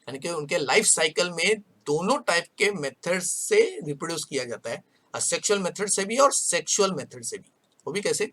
S1: यानी कि उनके लाइफ साइकिल में दोनों टाइप के मेथड से रिप्रोड्यूस किया जाता है, सेक्सुअल मेथड से भी और सेक्सुअल मेथड से भी। वो भी कैसे?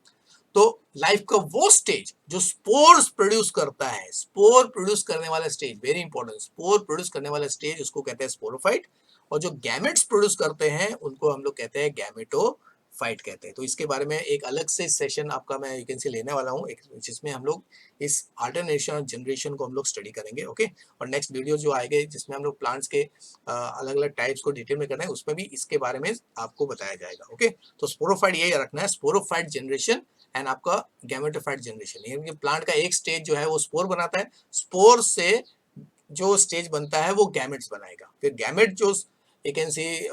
S1: तो लाइफ का वो स्टेज जो स्पोर्स प्रोड्यूस करता है, स्पोर प्रोड्यूस करने वाला stage, very important, spore produce करने वाला स्टेज उसको कहते हैं स्पोरोफाइट, और जो गैमेट्स प्रोड्यूस करते हैं उनको हम लोग कहते हैं गैमेटोफाइट कहते हैं। तो इसके बारे में एक अलग से सेशन आपका मैं यू कैन से लेने वाला हूँ, जिसमें हम लोग इस अल्टरनेशन और जनरेशन को हम लोग स्टडी करेंगे। ओके, और नेक्स्ट वीडियो जो आएंगे जिसमें हम लोग प्लांट्स के अलग अलग टाइप्स को डिटेल में करना है, उसमें भी इसके बारे में आपको बताया जाएगा। ओके, तो स्पोरोफाइट यही रखना है, स्पोरोफाइट जनरेशन एंड आपका गैमेटोफाइट जनरेशन। यानी कि प्लांट का एक स्टेज जो है वो स्पोर बनाता है, स्पोर से जो स्टेज बनता है वो गैमेट्स बनाएगा, फिर गैमेट जो एक सी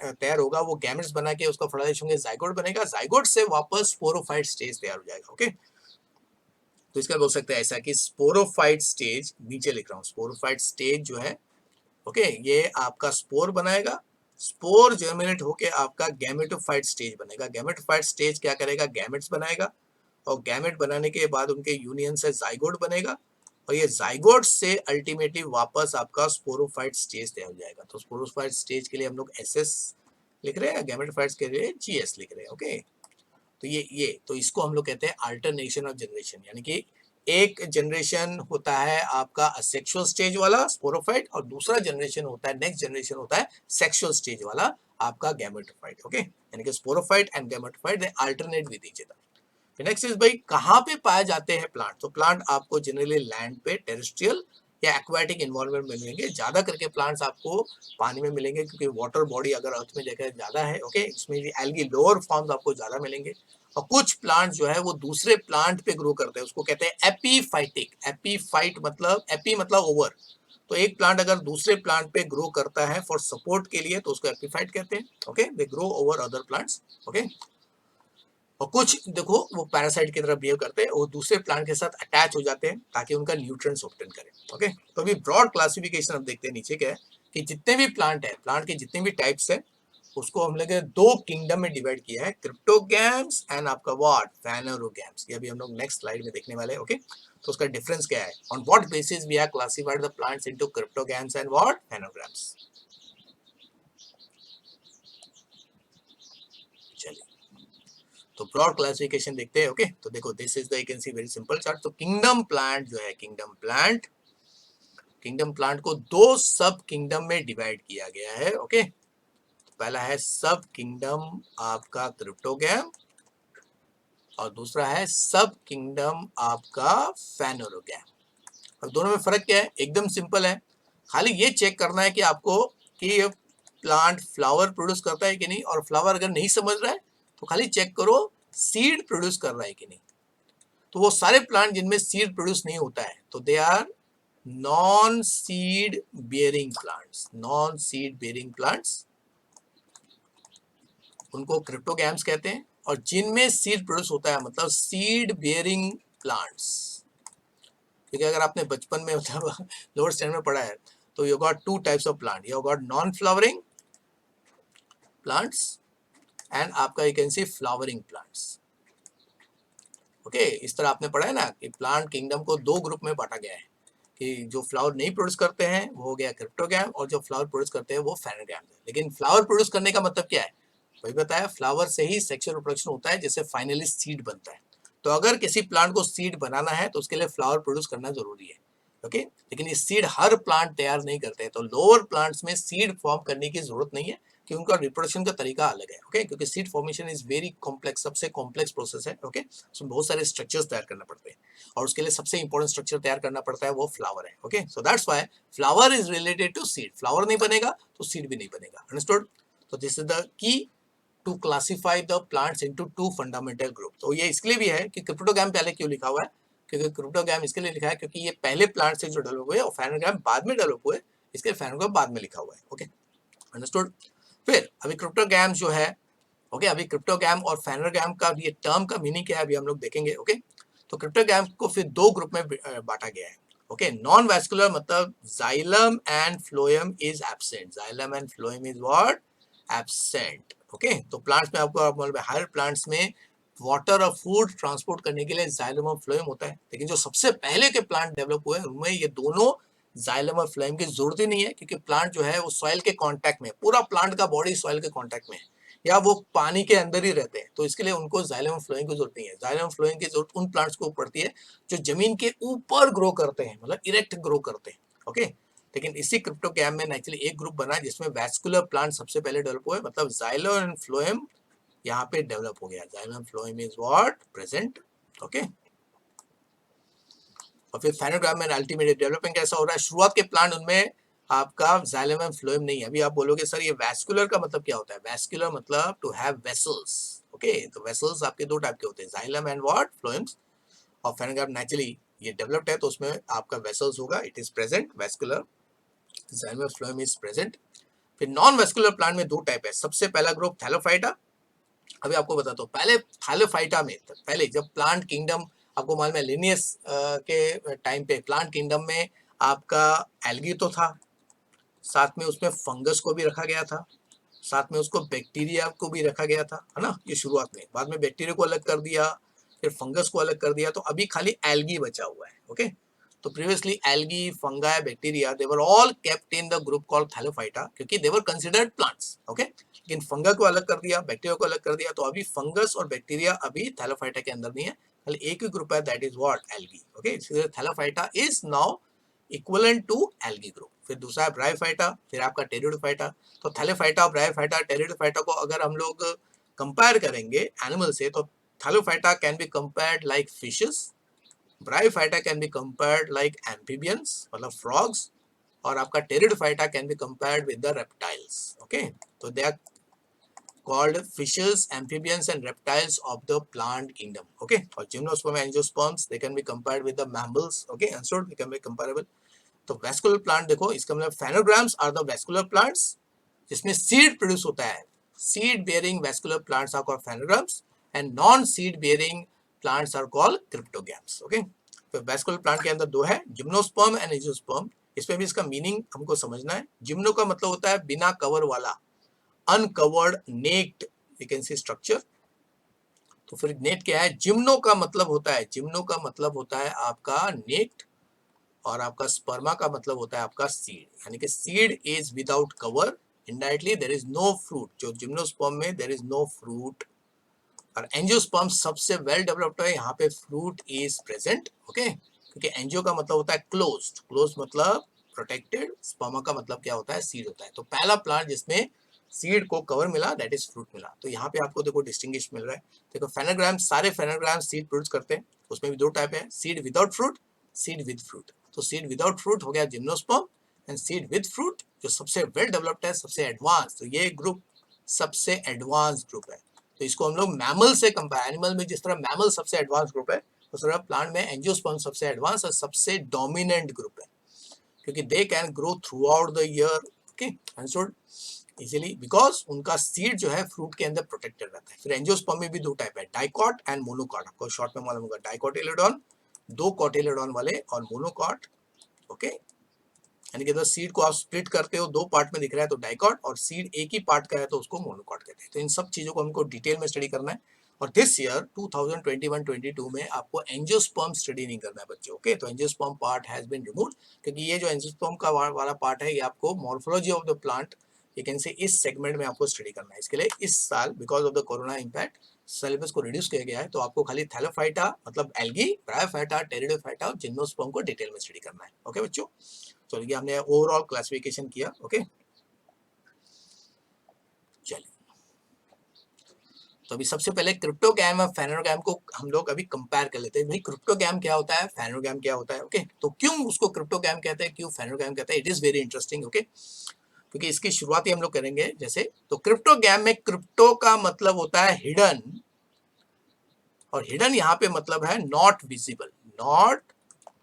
S1: तैयार होगा वो गैमेट्स बना के उसका फर्टिलाइजेशन होंगे, जाइगोट बनेगा, जाइगोट से वापस स्पोरोफाइट स्टेज तैयार हो जाएगा। ओके, तो इसका बोल सकते हैं ऐसा कि स्पोरोफाइट स्टेज, नीचे लिख रहा हूँ, स्पोरोफाइट स्टेज जो है, ओके, ये आपका स्पोर बनाएगा, स्पोर जर्मिनेट होके आपका गैमेटोफाइट स्टेज बनेगा, गैमेटोफाइट स्टेज क्या करेगा? गैमेट्स बनाएगा, और गैमेट बनाने के बाद उनके यूनियन से जाइगोट बनेगा, और ये जाइगोट से अल्टीमेटली वापस आपका स्पोरोफाइट स्टेज तैयार हो जाएगा। तो स्पोरोफाइट स्टेज के लिए हम लोग एसएस लिख रहे हैं, गैमेटोफाइट्स के लिए जीएस लिख रहे हैं। ओके, तो ये तो इसको हम लोग कहते हैं अल्टरनेशन ऑफ जनरेशन, यानी कि एक जनरेशन होता है आपका असेक्सुअल स्टेज वाला स्पोरोफाइट, और दूसरा जनरेशन होता है, नेक्स्ट जनरेशन होता है सेक्सुअल स्टेज वाला आपका गैमेटोफाइट। ओके, यानी कि sporophyte and gametophyte they alternate with each other. Next is भाई कहाँ पे पाए जाते हैं प्लांट? तो प्लांट आपको जनरली लैंड पे, टेरेस्ट्रियल या एक्वाटिक एनवायरनमेंट में मिलेंगे। ज्यादा करके प्लांट्स आपको पानी में मिलेंगे, क्योंकि वाटर बॉडी अगर अर्थ में जगह ज्यादा है, ओके, इसमें भी एल्गी लोअर फॉर्म्स आपको ज्यादा मिलेंगे। और कुछ प्लांट जो है वो दूसरे प्लांट पे ग्रो करते हैं, उसको कहते हैं एपीफाइटिक। एपीफाइट मतलब, एपी मतलब ओवर, तो एक प्लांट अगर दूसरे प्लांट पे ग्रो करता है फॉर सपोर्ट के लिए तो उसको एपीफाइट कहते हैं। Okay, they grow over other plants. Okay, और कुछ देखो वो पैरासाइट की तरह बिहेव करते हैं, वो दूसरे प्लांट के साथ अटैच हो जाते हैं ताकि उनका न्यूट्रिएंट्स ऑब्टेन करें। ओके, तो अभी ब्रॉड क्लासिफिकेशन हम देखते हैं नीचे क्या है कि जितने भी प्लांट है, प्लांट के जितने भी टाइप्स है, उसको हम लोग दो किंगडम में डिवाइड किया है, क्रिप्टोगैम्स एंड आपका व्हाट, फैनोरोगैम्स। ये अभी हम लोग नेक्स्ट स्लाइड में देखने वाले हैं। ओके, तो उसका डिफरेंस क्या है, on what basis we have classified the plants into cryptogams and what, phanerograms. चलिए, तो ब्रॉड क्लासिफिकेशन देखते हैं। ओके, तो देखो this is the, you can see very simple chart. तो किंगडम प्लांट जो है, किंगडम प्लांट को दो सब किंगडम में डिवाइड किया गया है। ओके, पहला है सब किंगडम आपका क्रिप्टोगैम, और दूसरा है सब किंगडम आपका फैनोरोगैम। अब दोनों में फर्क क्या है? एकदम सिंपल है, खाली ये चेक करना है कि आपको कि ये प्लांट फ्लावर प्रोड्यूस करता है कि नहीं, और फ्लावर अगर नहीं समझ रहा है तो खाली चेक करो सीड प्रोड्यूस कर रहा है कि नहीं। तो वो सारे प्लांट जिनमें सीड प्रोड्यूस नहीं होता है तो they are non seed bearing plants, non seed bearing plants. उनको क्रिप्टोगैम्स कहते हैं। और जिनमें सीड प्रोड्यूस होता है मतलब सीड बेयरिंग प्लांट्स, क्योंकि अगर आपने बचपन में मतलब लोअर स्टैंडर्ड में पढ़ा है तो you got two types of plant, you got non flowering plants and आपका you can see flowering plants. Okay, इस तरह आपने पढ़ा है ना कि प्लांट किंगडम को दो ग्रुप में बांटा गया है कि जो फ्लावर नहीं प्रोड्यूस करते हैं वो हो गया क्रिप्टोगैम, और जो फ्लावर प्रोड्यूस करते हैं वो फेनोगैम है। लेकिन फ्लावर प्रोड्यूस करने का मतलब क्या है, वही बताया, फ्लावर से ही सेक्सुअल रिप्रोडक्शन होता है जिससे फाइनली सीड बनता है। तो अगर किसी प्लांट को सीड बनाना है तो उसके लिए फ्लावर प्रोड्यूस करना जरूरी है। ओके, लेकिन ये सीड हर प्लांट तैयार नहीं करते हैं, तो लोअर प्लांट्स में सीड फॉर्म करने की जरूरत नहीं है कि उनका रिप्रोडक्शन का तरीका अलग है। ओके, क्योंकि seed formation is very complex, सबसे कॉम्प्लेक्स प्रोसेस है। ओके, उसमें बहुत सारे स्ट्रक्चर्स तैयार करना पड़ते हैं और उसके लिए सबसे इंपॉर्टेंट स्ट्रक्चर तैयार करना पड़ता है वो फ्लावर है। Okay, so that's why flower is related to seed. Flower नहीं बनेगा तो सीड भी नहीं बनेगा। अंडरस्टूड? तो this is the key to classify the plants into two fundamental group. तो ये इसके लिए भी है कि क्रिप्टोगैम पहले क्यों लिखा हुआ है, क्योंकि क्रिप्टोगैम इसके लिए लिखा है क्योंकि ये पहले प्लांट से जो डेवलप हुए और फेनोगैम बाद में डेवलप हुए, इसके फेनोगैम बाद में लिखा हुआ है। Okay, understood? फिर अभी क्रिप्टोगैम जो है, ओके, अभी क्रिप्टोगैम और फेनोगैम का ये टर्म का मीनिंग क्या है अभी हम लोग देखेंगे। ओके, तो क्रिप्टोगैम को फिर दो ग्रुप में बांटा गया है। ओके, नॉन वैस्कुलर मतलब xylem and phloem is absent. Xylem and phloem is what? Absent. Okay, तो प्लांट्स में आपको मालूम है हर प्लांट्स में वाटर और फूड ट्रांसपोर्ट करने के लिए जाइलम और फ्लोएम होता है, लेकिन जो सबसे पहले के प्लांट डेवलप हुए उनमें ये दोनों जाइलम और फ्लोएम की जरूरत ही नहीं है, क्योंकि प्लांट जो है वो सॉइल के कांटेक्ट में, पूरा प्लांट का बॉडी सॉइल के कांटेक्ट में है या वो पानी के अंदर ही रहते हैं, तो इसके लिए उनको जाइलम और फ्लोएम की जरूरत नहीं है। जाइलम और फ्लोएम की जरूरत उन प्लांट्स को पड़ती है जो जमीन के ऊपर ग्रो करते हैं, मतलब इरेक्ट ग्रो करते हैं। ओके, लेकिन इसी क्रिप्टोगैम में एक्चुअली एक ग्रुप बना जिसमें वैस्कुलर प्लांट सबसे पहले डेवलप हुए, मतलब जाइलम एंड फ्लोएम यहाँ पे डेवलप हो गया। Xylem phloem is what? Present. Okay, और फिर फेनोग्राम में अल्टीमेट डेवलपमेंट कैसा हो रहा है, शुरुआत के प्लांट उनमें आपका जाइलम एंड फ्लोएम नहीं है। अभी आप बोलोगे सर ये वैस्कुलर का मतलब क्या होता है? वैस्कुलर मतलब टू हैव वेसल्स। ओके, तो वेसल्स आपके दो टाइप के होते हैं, जाइलम एंड व्हाट? फ्लोएम्स। और फेनोग्राम नेचुरली ये डेवलप्ड है तो उसमें आपका वेसल्स होगा, it is present vascular, xylem and phloem is present. फिर नॉन वैस्कुलर प्लांट में दो टाइप है। सबसे पहला ग्रुप थैलोफाइटा। अभी आपको बताता हूँ, पहले थैलोफाइटा में, पहले जब प्लांट किंगडम, आपको मालूम है लिनियस के टाइम पे प्लांट किंगडम में आपका एल्गी तो था, साथ में उसमें फंगस को भी रखा गया था, साथ में उसको बैक्टीरिया को भी रखा गया था, है ना, ये शुरुआत में। बाद में बैक्टीरिया को अलग कर दिया, फिर फंगस को अलग कर दिया, तो अभी खाली एल्गी बचा हुआ है। ओके, तो previously algae, fungi, bacteria, they were all kept in the group called Thallophyta, क्योंकि दे वर कंसिडर्ड प्लांट्स। ओके, लेकिन फंगा को अलग कर दिया, बैक्टीरिया को अलग कर दिया, तो अभी फंगस और बैक्टीरिया अभी थैलोफाइटा के अंदर नहीं है, खाली एक ही ग्रुप है, that is what? Algae. Okay, thallophyta is now equivalent to algae group. फिर दूसरा है ब्रायोफाइटा, फिर आपका टेरिडोफाइटा। तो थैलोफाइटा, ब्रायोफाइटा, टेरिडोफाइटा को अगर हम लोग कंपेयर करेंगे एनिमल से, तो thallophyta can be compared like fishes, bryophyta can be compared like amphibians मतलब फ्रॉग्स, और आपका pteridophyta can be compared with the reptiles. Okay, तो they are called fishes, amphibians and reptiles of the plant kingdom. Okay, or gymnosperm and angiosperms, they can be compared with the mammals. Okay, understood? They can be comparable. तो vascular plant देखो, इसका मतलब phanerograms are the vascular plants जिसमें seed produce होता है। Seed bearing vascular plants are called phanerograms and non seed bearing plants are called cryptogams. Okay, तो vascular plant के अंदर दो है, जिम्नोस्पर्म एंड एंजियोस्पर्म। इसमें भी इसका मीनिंग हमको समझना है। जिम्नो का मतलब होता है बिना कवर वाला, uncovered, naked, you can see structure. तो फिर नेट क्या है? जिम्नो का मतलब होता है, जिम्नो का मतलब होता है आपका नेक्ड, और आपका स्पर्मा का मतलब होता है आपका सीड, यानी कि seed is without cover, indirectly there is no fruit. जो जिम्नोस्पर्म में देयर इज नो फ्रूट, और एंजियोस्पर्म सबसे वेल डेवलप्ड है, यहाँ पे फ्रूट इज प्रेजेंट। ओके, क्योंकि एंजियो का मतलब होता है क्लोज्ड, क्लोज मतलब प्रोटेक्टेड, स्पर्मा का मतलब क्या होता है? सीड होता है। तो पहला प्लांट जिसमें सीड को कवर मिला दैट इज फ्रूट मिला। तो यहाँ पे आपको देखो डिस्टिंग्विश मिल रहा है। देखो फेनोग्राम, सारे फेनोग्राम सीड प्रोड्यूस करते हैं, उसमें भी दो टाइप है, seed without fruit, seed with fruit. तो सीड विदाउट फ्रूट हो गया gymnosperm, and seed with fruit जो सबसे वेल डेवलप्ड है, सबसे एडवांस, तो ये ग्रुप सबसे एडवांस ग्रुप है। तो इसको हम लोग मैमल से कंपेयर, एनिमल में जिस तरह मैमल सबसे एडवांस ग्रुप है, उस तरह प्लांट में एंजियोस्पर्म सबसे एडवांस और सबसे डोमिनेंट ग्रुप है, क्योंकि they can grow through out the year. Okay, understood? Easily, because उनका सीड जो है फ्रूट के अंदर प्रोटेक्टेड रहता है। फिर एंजियोस्पर्म में भी दो टाइप है, डाइकॉट एंड मोनोकॉट। आपको शॉर्ट में मालूम होगा, डाइकोटिलेडॉन दो कॉटिलेडॉन वाले, और मोनोकॉट, ओके, यानी कि अगर सीड को आप स्प्लिट करते हो दो पार्ट में दिख रहा है तो डाइकॉट, और सीड एक ही पार्ट का है तो उसको मोनोकॉट कहते हैं। तो इन सब चीजों को हमको डिटेल में स्टडी करना है। और दिस ईयर 2021-22 में आपको एंजियोस्पर्म स्टडी नहीं करना है बच्चों, ओके। तो angiosperm part has been removed, क्योंकि ये जो एंजियोस्पर्म का वाला पार्ट है ये आपको morphology of the plant you can से इस सेगमेंट में आपको स्टडी करना है। इसके लिए इस साल because of the corona impact syllabus को रिड्यूस किया गया है, तो आपको खाली थैलोफाइटा मतलब एल्गी, ब्रायोफाइटा, टेरिडोफाइटा और जिम्नोस्पर्म को डिटेल में स्टडी करना है, ओके बच्चों। तो ये हमने ओवरऑल क्लासिफिकेशन किया, ओके। चलिए, तो अभी सबसे पहले क्रिप्टोगैम और फेनोगैम को हम लोग अभी कंपेयर कर लेते हैं। भाई क्रिप्टोगैम क्या होता है, फेनोगैम क्या होता है, ओके। तो क्यों उसको क्रिप्टोगैम कहते हैं, क्यों फेनोगैम कहते हैं, it is very interesting, okay. क्योंकि इसकी शुरुआत ही हम लोग करेंगे जैसे, तो क्रिप्टोगैम में क्रिप्टो का मतलब होता है हिडन, और हिडन यहाँ पे मतलब है नॉट विजिबल, नॉट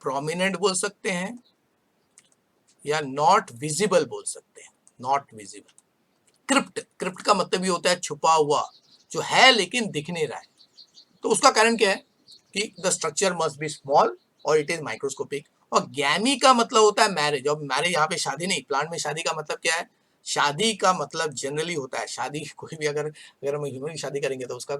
S1: प्रोमिनेंट बोल सकते हैं या नॉट विजिबल बोल सकते हैं, नॉट विजिबल। क्रिप्ट, क्रिप्ट का मतलब ये होता है छुपा हुआ, जो है लेकिन दिख नहीं रहा है। तो उसका कारण क्या है कि the structure must be small और इट इज माइक्रोस्कोपिक। और गैमी का मतलब होता है मैरिज, और मैरिज यहाँ पे शादी नहीं, प्लांट में शादी का मतलब क्या है, शादी का मतलब जनरली होता है, शादी कोई भी अगर अगर हम ह्यूमन की शादी करेंगे तो उसका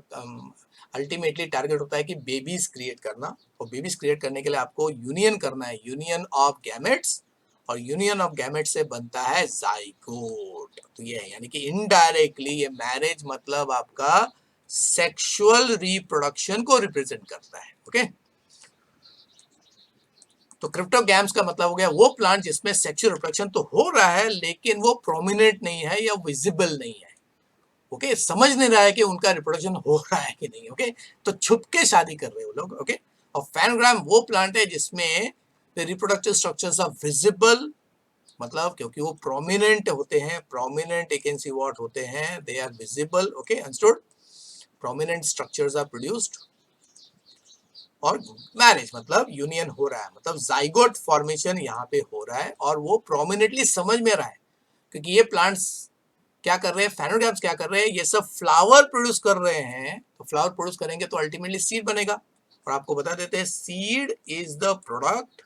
S1: अल्टीमेटली टारगेट होता है कि बेबीज क्रिएट करना, और बेबीज क्रिएट करने के लिए आपको यूनियन करना है, यूनियन ऑफ गैमेट्स, और यूनियन ऑफ गैमेट से बनता है जाइगोट। तो ये है, यानी कि इनडायरेक्टली ये मैरिज मतलब आपका सेक्सुअल रिप्रोडक्शन को रिप्रेजेंट करता है, ओके। तो क्रिप्टोगैम्स का मतलब हो गया वो प्लांट जिसमें सेक्सुअल रिप्रोडक्शन तो हो रहा है लेकिन वो प्रोमिनेंट नहीं है या विजिबल नहीं है, ओके। समझ नहीं रहा है कि उनका रिप्रोडक्शन हो रहा है कि नहीं, ओके। तो छुप के शादी कर रहे हो लोग, ओके। और फैनोग्राम वो प्लांट है जिसमें the reproductive structures are visible, मतलब क्योंकि वो प्रोमिनेंट होते हैं, prominent you can see what होते हैं, they are visible, okay, understood. Prominent structures are produced, और मैरिज मतलब यूनियन हो रहा है, मतलब जाइगोट फॉर्मेशन यहाँ पे हो रहा है, और वो प्रोमिनेंटली समझ में रहा है, क्योंकि ये प्लांट्स क्या कर रहे हैं, फेनोगैम्स क्या कर रहे हैं, ये सब फ्लावर प्रोड्यूस कर रहे हैं। तो फ्लावर प्रोड्यूस करेंगे तो अल्टीमेटली सीड बनेगा, और आपको बता देते हैं seed is the product,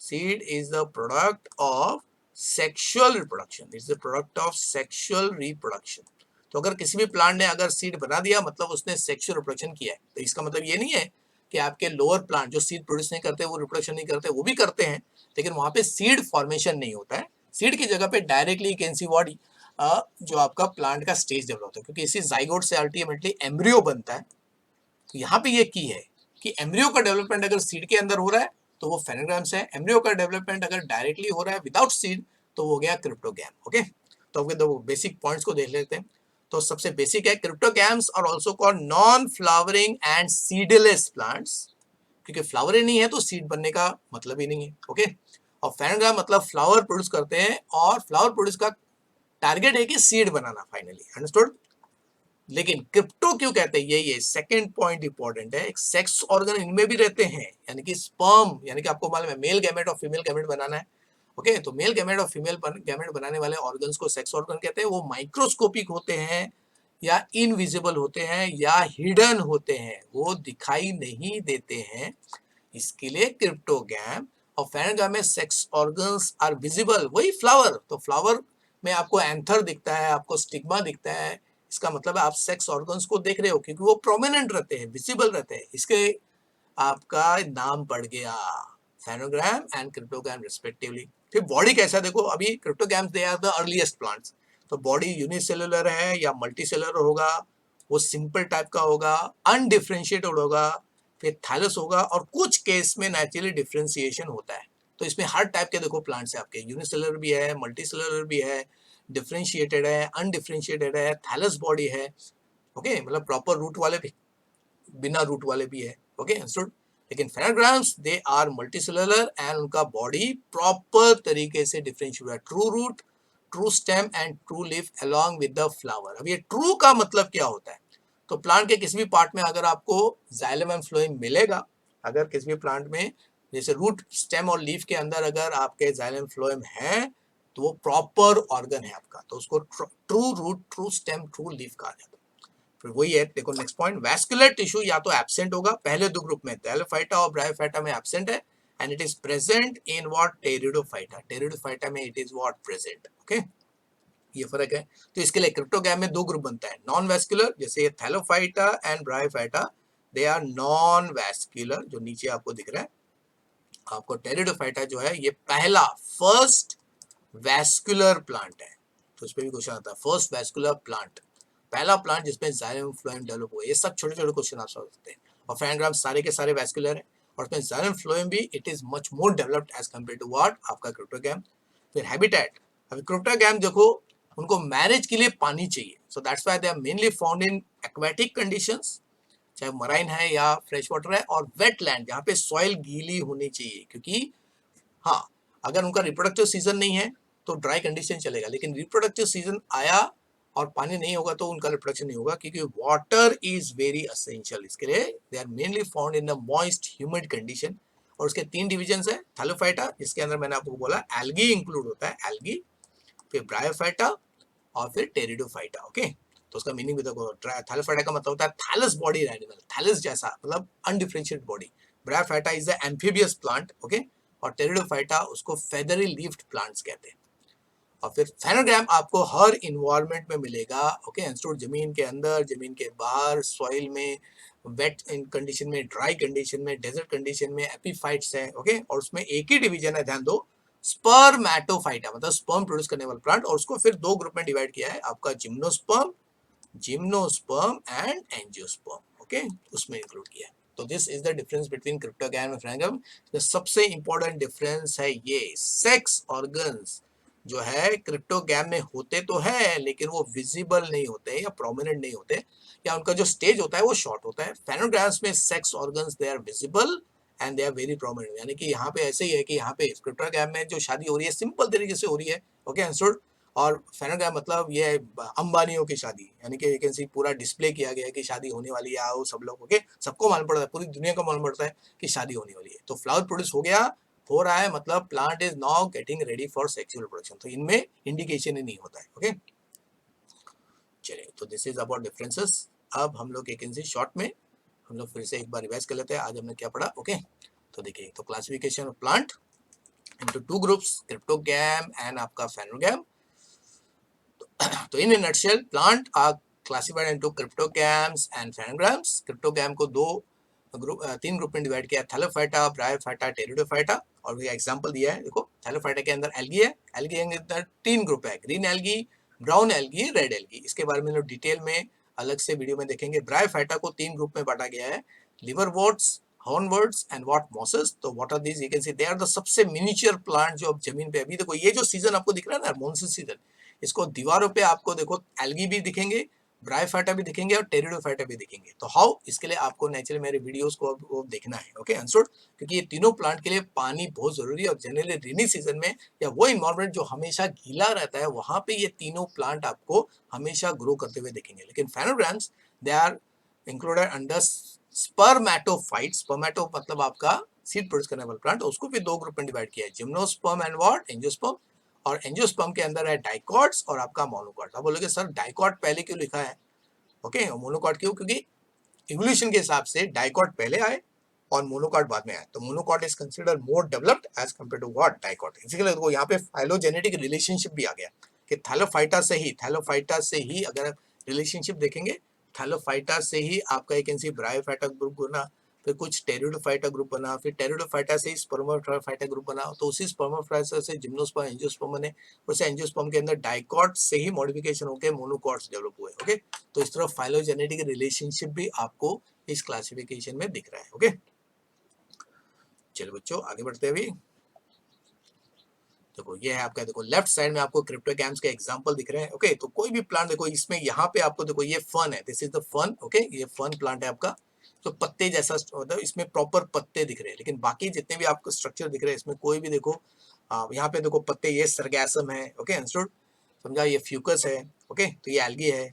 S1: seed is the product of sexual reproduction, is the product of sexual reproduction. तो अगर किसी भी प्लांट ने अगर सीड बना दिया मतलब उसने सेक्सुअल रिप्रोडक्शन किया है। तो इसका मतलब ये नहीं है कि आपके लोअर प्लांट जो सीड प्रोड्यूस नहीं करते, वो रिप्रोडक्शन नहीं करते, वो भी करते हैं, लेकिन वहां पे सीड फॉर्मेशन नहीं होता है। सीड की जगह पे डायरेक्टली कैन सी व्हाट, जो आपका प्लांट का स्टेज डेवलप होता है, क्योंकि इसी जाइगोट से अल्टीमेटली एम्ब्रियो बनता है। तो यहाँ पे ये की है कि एम्ब्रियो का डेवलपमेंट अगर सीड के अंदर हो रहा है तो वो फेनोग्राम्स है, एम्ब्रियो का डेवलपमेंट अगर डायरेक्टली हो रहा है विदाउट सीड तो वो गया क्रिप्टोगैम, ओके। तो अब दो बेसिक पॉइंट्स को देख लेते हैं। तो सबसे बेसिक है, cryptogams are also called non flowering and seedless plants, क्योंकि फ्लावर ही नहीं है तो सीड बनने का मतलब ही नहीं है, ओके। और फेनोग्राम मतलब फ्लावर प्रोड्यूस करते हैं, और फ्लावर प्रोड्यूस का टारगेट है कि सीड बनाना फाइनली, अंडरस्टूड। लेकिन क्रिप्टो क्यों कहते हैं, ये सेकंड पॉइंट इंपॉर्टेंट है। एक सेक्स ऑर्गन इनमें भी रहते हैं, यानी कि स्पर्म, यानी कि आपको मालूम है मेल गैमेट और फीमेल गैमेट बनाना है, ओके। तो मेल गैमेट और फीमेल गैमेट बनाने वाले ऑर्गन्स को सेक्स ऑर्गन कहते हैं। वो माइक्रोस्कोपिक होते हैं या इनविजिबल होते हैं या हिडन होते हैं, वो दिखाई नहीं देते हैं, इसके लिए क्रिप्टोगैम। और फेनोगैम में सेक्स ऑर्गन्स आर विजिबल, वही फ्लावर, तो फ्लावर में आपको एंथर दिखता है, आपको स्टिग्मा दिखता है, इसका मतलब है आप सेक्स ऑर्गन्स को देख रहे हो, क्योंकि वो प्रोमिनेंट रहते हैं, विजिबल रहते हैं, इसके आपका नाम पड़ गया फेनोग्राम एंड क्रिप्टोगैम रिस्पेक्टिवली। फिर बॉडी कैसा देखो, अभी cryptogams they are the earliest plants, तो बॉडी यूनिसेलुलर है या मल्टीसेलुलर होगा, वो सिंपल टाइप का होगा, अनडिफरेंशिएटेड होगा, फिर थैलस होगा, और कुछ केस में नेचुरली डिफरेंशिएशन होता है। तो इसमें हर टाइप के देखो प्लांट्स है आपके, यूनिसेलुलर भी है, मल्टीसेलुलर भी है, डिफरेंशिएटेड है, अनडिफरेंशिएटेड है, थैलस बॉडी है, ओके, मतलब प्रॉपर रूट वाले भी, बिना रूट वाले भी है, ओके, अंडरस्टूड। लेकिन फेनोग्राम्स दे आर मल्टीसेलुलर एंड उनका बॉडी प्रॉपर तरीके से डिफरेंशिएट हुआ है, true root, true stem and true leaf along with the flower. अब ये ट्रू का मतलब क्या होता है, तो प्लांट के किसी भी पार्ट में अगर आपको जाइलम एंड फ्लोएम मिलेगा, अगर किसी भी प्लांट में जैसे रूट, स्टेम और लीफ के अंदर अगर आपके जाइलम फ्लोएम है, तो वो प्रॉपर ऑर्गन है आपका, तो उसको true root, true stem, true leaf कहा जाता है। फिर वही है, देखो नेक्स्ट पॉइंट, वैस्कुलर टिश्यू या तो एब्सेंट होगा, पहले दो ग्रुप में थैलोफाइटा और ब्रायोफाइटा में एब्सेंट है, and it is present in what, pteridophyta, pteridophyta में it is what, present. Okay, ये फर्क है। तो इसके लिए क्रिप्टोगैम में दो ग्रुप बनता है, नॉन वैस्कुलर, जैसे thallophyta and bryophyta, they are non vascular, जो नीचे आपको दिख रहा है। आपको टेरिडोफाइटा जो है ये पहला, फर्स्ट वैस्कुलर प्लांट है, तो इस पे भी क्वेश्चन आता है, फर्स्ट वैस्कुलर प्लांट, पहला प्लांट जिसमें जाइलम फ्लोएम डेवलप हुआ। ये सब छोटे छोटे क्वेश्चन आ सकते हैं। और फैनग्राम सारे के सारे वैस्कुलर है, और उसमें जाइलम फ्लोएम भी it is much more developed as compare to what, आपका क्रिप्टोगैम। फिर हैबिटेट, अभी क्रिप्टोगैम देखो, उनको मैरिज के लिए पानी चाहिए, so that's why they are mainly found in aquatic conditions, चाहे मराइन है या फ्रेश वाटर है, और वेटलैंड जहाँ पे सॉइल गीली होनी चाहिए, क्योंकि हाँ, अगर उनका रिप्रोडक्टिव सीजन नहीं है तो ड्राई कंडीशन चलेगा, लेकिन रिप्रोडक्टिव सीजन आया और पानी नहीं होगा तो उनका रिप्रोडक्शन नहीं होगा, क्योंकि वाटर इज वेरी असेंशियल इसके लिए। They are mainly found in the moist humid condition. और उसके तीन डिविजन है, थैलोफाइटा जिसके अंदर मैंने आपको बोला एल्गी इंक्लूड होता है, एल्गी, फिर ब्रायोफाइटा, और फिर टेरिडोफाइटा। ओके, तो उसका मीनिंग भी देखो, थैलोफाइटा का मतलब होता है थैलस बॉडी एनिमल, थैलस जैसा, मतलब undifferentiated body. Bryophyta is the amphibious plant, okay, और टेरिडोफाइटा उसको फेदरी लीफ्ड प्लांट्स कहते हैं। और फिर फेनोग्राम आपको हर इन्वायरमेंट में मिलेगा, ओके, इंस्टूट जमीन के अंदर, जमीन के बाहर, सॉइल में, वेट इन कंडीशन में, ड्राई कंडीशन में, डेजर्ट कंडीशन में, एपीफाइट्स है, ओके, और उसमें एक ही डिवीजन है, ध्यान दो, स्पर्मेटोफाइटा, मतलब स्पर्म प्रोड्यूस करने वाला प्लांट, और उसको फिर दो ग्रुप में डिवाइड किया है, आपका gymnosperm, gymnosperm and angiosperm, okay, उसमें इंक्लूड किया है। तो this is the difference between cryptogam and phanerogam. सबसे इंपॉर्टेंट डिफरेंस है ये, सेक्स ऑर्गन्स जो है क्रिप्टोगैम में होते तो है, लेकिन वो विजिबल नहीं होते या प्रोमिनेंट नहीं होते, या उनका जो स्टेज होता है वो शॉर्ट होता है। फेनोग्राम्स में sex organs they are visible and they are very prominent, यानी कि यहाँ पे ऐसे ही है कि यहाँ पे क्रिप्टोगैम में जो शादी हो रही है सिंपल तरीके से हो रही है, ओके, अंडरस्टूड। और फेनोग्राम मतलब ये अंबानियों की शादी, यानी कि वैकेंसी पूरा डिस्प्ले किया गया है कि शादी होने वाली है, आओ सब लोग, ओके, सबको मालूम पड़ता है, पूरी दुनिया को मालूम पड़ता है कि शादी होने वाली है। तो फ्लावर प्रोड्यूस हो गया, हो रहा है, मतलब plant is now getting ready for sexual production, तो इनमें इंडिकेशन ही नहीं होता है, ओके। चलिए, तो दिस इज अबाउट डिफरेंसेस। अब हम लोग वैकेंसी शॉर्ट में हम लोग फिर से एक बार रिवाइज कर लेते हैं, आज हमने क्या पढ़ा, ओके। तो देखिए, तो classification of plant into two groups, cryptogam and आपका फेनोग्राम। तो in nutshell plant are classified into cryptogams and phanerograms. Cryptogam को दो ग्रुप, तीन ग्रुप में डिवाइड किया, थैलोफाइटा, ब्रायोफाइटा, टेरिडोफाइटा। और भी एग्जांपल दिया है, देखो थैलोफाइटा के अंदर एल्गी है, एल्गी के अंदर तीन ग्रुप है, green algae, brown algae, red algae. इसके बारे में लोग डिटेल में अलग से वीडियो में देखेंगे। ब्रायोफाइटा को तीन ग्रुप में बांटा गया है, liverworts, hornworts and what mosses. तो what are these, you can see they are the सबसे मिनिएचर प्लांट जो अब जमीन पे, अभी देखो ये जो सीजन आपको दिख रहा है ना, मॉनसून सीजन, इसको दीवारों पे आपको देखो एल्गी भी दिखेंगे, ब्रायोफाइटा भी दिखेंगे, और टेरिडोफाइटा भी दिखेंगे। तो हाउ, इसके लिए आपको नेचुरली मेरे वीडियोस को देखना है, ओके, अंडरस्टूड, क्योंकि ये तीनों प्लांट के लिए पानी बहुत जरूरी है, और जनरली रेनी सीजन में या वो इन्वायरमेंट जो हमेशा गीला रहता है, वहां पे ये तीनों प्लांट आपको हमेशा ग्रो करते हुए दिखेंगे। लेकिन फेनोग्राम्स they are included under spermatophytes, spermato मतलब आपका सीड प्रोड्यूस करने वाला प्लांट, उसको भी दो ग्रुप में डिवाइड किया है, जिम्नोस्पर्म एंड व्हाट, एंजियोस्पर्म। और एंजियोस्पर्म के अंदर है डाइकॉट्स और आपका मोनोकॉट। आप बोलोगे सर डाइकॉट पहले क्यों लिखा है, ओके, मोनोकॉट क्यों, क्योंकि इवोल्यूशन के हिसाब से डाइकॉट पहले आए और मोनोकॉट बाद में आए, तो monocot is considered more developed as compare to what, dicot. इसीलिए देखो यहाँ पे फाइलोजेनेटिक रिलेशनशिप भी आ गया कि थैलोफाइटा से ही अगर रिलेशनशिप देखेंगे, थैलोफाइटा से ही आपका एक ब्रायोफाइटा ग्रुप बना, फिर कुछ टेरिडोफाइटा ग्रुप बना, फिर टेरिडोफाइटा से स्पर्मोफाइटा ग्रुप बना, तो उसी स्पर्मोफाइटा से जिम्नोस्पर्म, एंजियोस्पर्म बने, उस एंजियोस्पर्म के अंदर डाइकॉट से ही मॉडिफिकेशन होकर मोनोकॉट्स डेवलप हुए, ओके। तो इस तरह फाइलोजेनेटिक रिलेशनशिप भी आपको इस क्लासिफिकेशन में दिख रहा है, ओके। चलो बच्चों, आगे बढ़ते हैं। अभी देखो ये है आपका, देखो लेफ्ट साइड में आपको क्रिप्टोगैम्स के एग्जांपल दिख रहे हैं, ओके। तो कोई भी प्लांट देखो, इसमें यहाँ पे आपको देखो ये फन है, this is the fern, okay, ये फन प्लांट है आपका, तो पत्ते जैसा मतलब इसमें प्रॉपर पत्ते दिख रहे हैं, लेकिन बाकी जितने भी आपको स्ट्रक्चर दिख रहे हैं इसमें कोई भी देखो, यहाँ पे देखो पत्ते, ये सरगैसम है, ओके, अंडरस्टूड, समझा, ये फ्यूकस है, ओके, तो ये एल्गी है,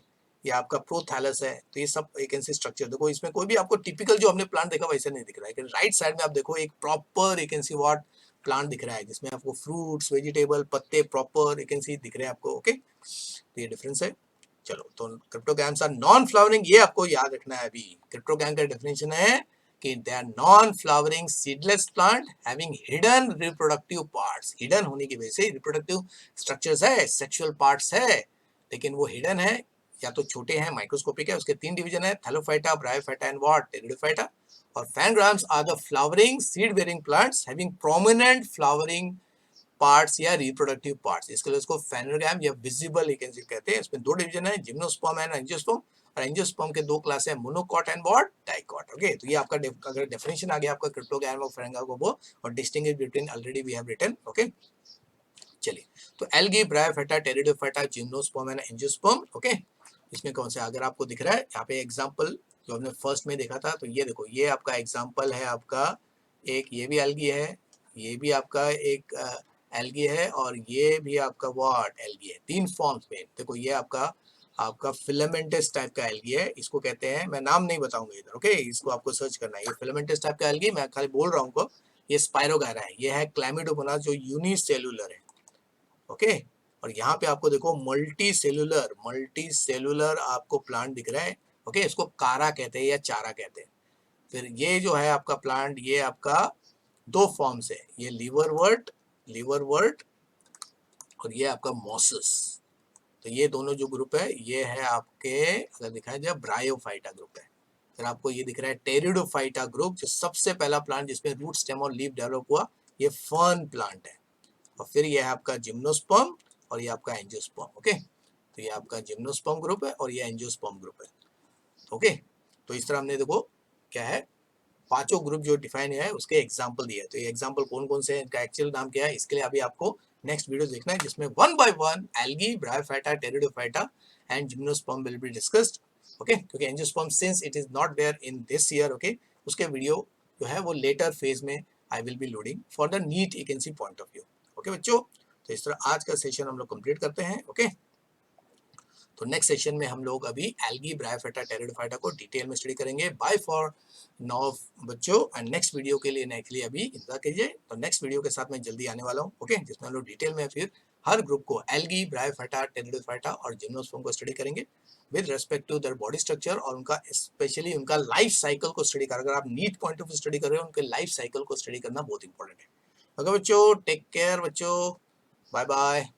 S1: ये आपका प्रोथैलस है, तो ये सब एक ऐसे स्ट्रक्चर देखो, इसमें कोई भी आपको टिपिकल जो हमने प्लांट देखा वैसे नहीं दिख रहा है। लेकिन राइट साइड में आप देखो एक प्रॉपर एक व्हाट प्लांट दिख रहा है जिसमें आपको फ्रूट्स, वेजिटेबल, पत्ते प्रॉपर यू कैन सी दिख रहे हैं आपको। ओके, तो ये डिफरेंस है। चलो, तो क्रिप्टोगैम्स आर नॉन फ्लावरिंग, ये आपको याद रखना है। अभी क्रिप्टोगैम का डेफिनेशन है कि they are non flowering seedless plant having hidden reproductive parts. Hidden होने की वजह से रिप्रोडक्टिव स्ट्रक्चर्स है, सेक्सुअल पार्ट्स है, लेकिन वो हिडन है या तो छोटे हैं, माइक्रोस्कोपिक है। उसके 3 डिवीजन है, thallophyta, bryophyta and what, pteridophyta. और phanerograms are the flowering seed bearing plants having prominent flowering parts या रिप्रोडक्टिव पार्ट्स। इसके लिए उसको फेनोग्राम या विजिबल इकेंसी कहते हैं। इसमें 2 डिवीजन है, जिम्नोस्पर्म एंड एंजियोस्पर्म। और एंजियोस्पर्म के 2 क्लास है, monocot and what, dicot. Okay, तो ये आपका अगर डेफिनेशन आ गया आपका क्रिप्टोगैम और फेरेंगागोबो, और distinguish between already we have written. Okay, चलिए, तो algae, bryophyta, pteridophyta, gymnosperm and angiosperm. Okay, इसमें कौन से अगर आपको दिख रहा है यहाँ पे एग्जांपल जो हमने फर्स्ट में देखा था, तो ये देखो, ये आपका एग्जांपल है आपका एक, ये भी एल्गी है, ये भी आपका एक एल्गी है, और ये भी आपका व्हाट, एल्गी है। 3 फॉर्म्स में देखो, ये आपका आपका फिलामेंटस टाइप का एल्गी है, इसको कहते हैं, मैं नाम नहीं बताऊंगा इधर। ओके, इसको आपको सर्च करना है। ये फिलामेंटस टाइप का एल्गी, मैं खाली बोल रहा हूँ को, ये स्पाइरोगायरा है। ये है क्लैमिडोमोनास जो यूनिसेल्युलर है। ओके, और यहाँ पे आपको देखो मल्टी सेलुलर आपको प्लांट दिख रहा है। ओके, इसको कारा कहते हैं या चारा कहते हैं। फिर ये जो है आपका प्लांट, ये आपका 2 फॉर्म्स है, ये लीवरवर्ट और ये आपका मॉसस। तो ये दोनों जो ग्रुप है, ये है आपके, अगर दिखाया जाए, ब्रायोफाइटा ग्रुप है। फिर आपको ये दिख रहा है टेरिडोफाइटा ग्रुप, जो सबसे पहला प्लांट जिसमें रूट, स्टेम और लीफ डेवलप हुआ, ये फर्न प्लांट है। और फिर ये है आपका जिम्नोस्पर्म और ये आपका एंजियोस्पर्म। ओके, तो ये आपका जिम्नोस्पर्म ग्रुप है और ये एंजियोस्पर्म ग्रुप है। ओके, तो इस तरह हमने देखो क्या है, 5 ग्रुप जो डिफाइन है उसके एग्जाम्पल दिए। तो ये एग्जाम्पल कौन कौन से हैं, इनका एक्चुअल नाम क्या है, इसके लिए अभी आपको नेक्स्ट वीडियो देखना है, जिसमें 1 by 1 algae, bryophyta, pteridophyta and gymnosperm will be discussed. Okay, क्योंकि angiosperm since it is not there in this year, okay, उसके वीडियो जो है वो लेटर फेज में I will be loading for the NEET vacancy point of view. Okay बच्चों, तो इस तरह आज का सेशन हम लोग कंप्लीट करते हैं। ओके, तो नेक्स्ट सेशन में हम लोग अभी एल्गी, ब्रायोफाइटा, टेरिडोफाइटा को डिटेल में स्टडी करेंगे। बाय फॉर नाउ बच्चों, एंड नेक्स्ट वीडियो के लिए अभी इंतजार कीजिए। तो नेक्स्ट वीडियो के साथ मैं जल्दी आने वाला हूँ। ओके, जिसमें हम लोग डिटेल में फिर हर ग्रुप को, एल्गी, ब्रायोफाइटा, टेरिडोफाइटा और जिम्नोस्पर्म को स्टडी करेंगे with respect to their body structure और उनका स्पेशली उनका लाइफ साइकिल को स्टडी कर। अगर आप NEET point of view study कर रहे हो, उनके लाइफ साइकिल को स्टडी करना बहुत इंपॉर्टेंट है। ओके बच्चों, टेक केयर बच्चों, बाय बाय।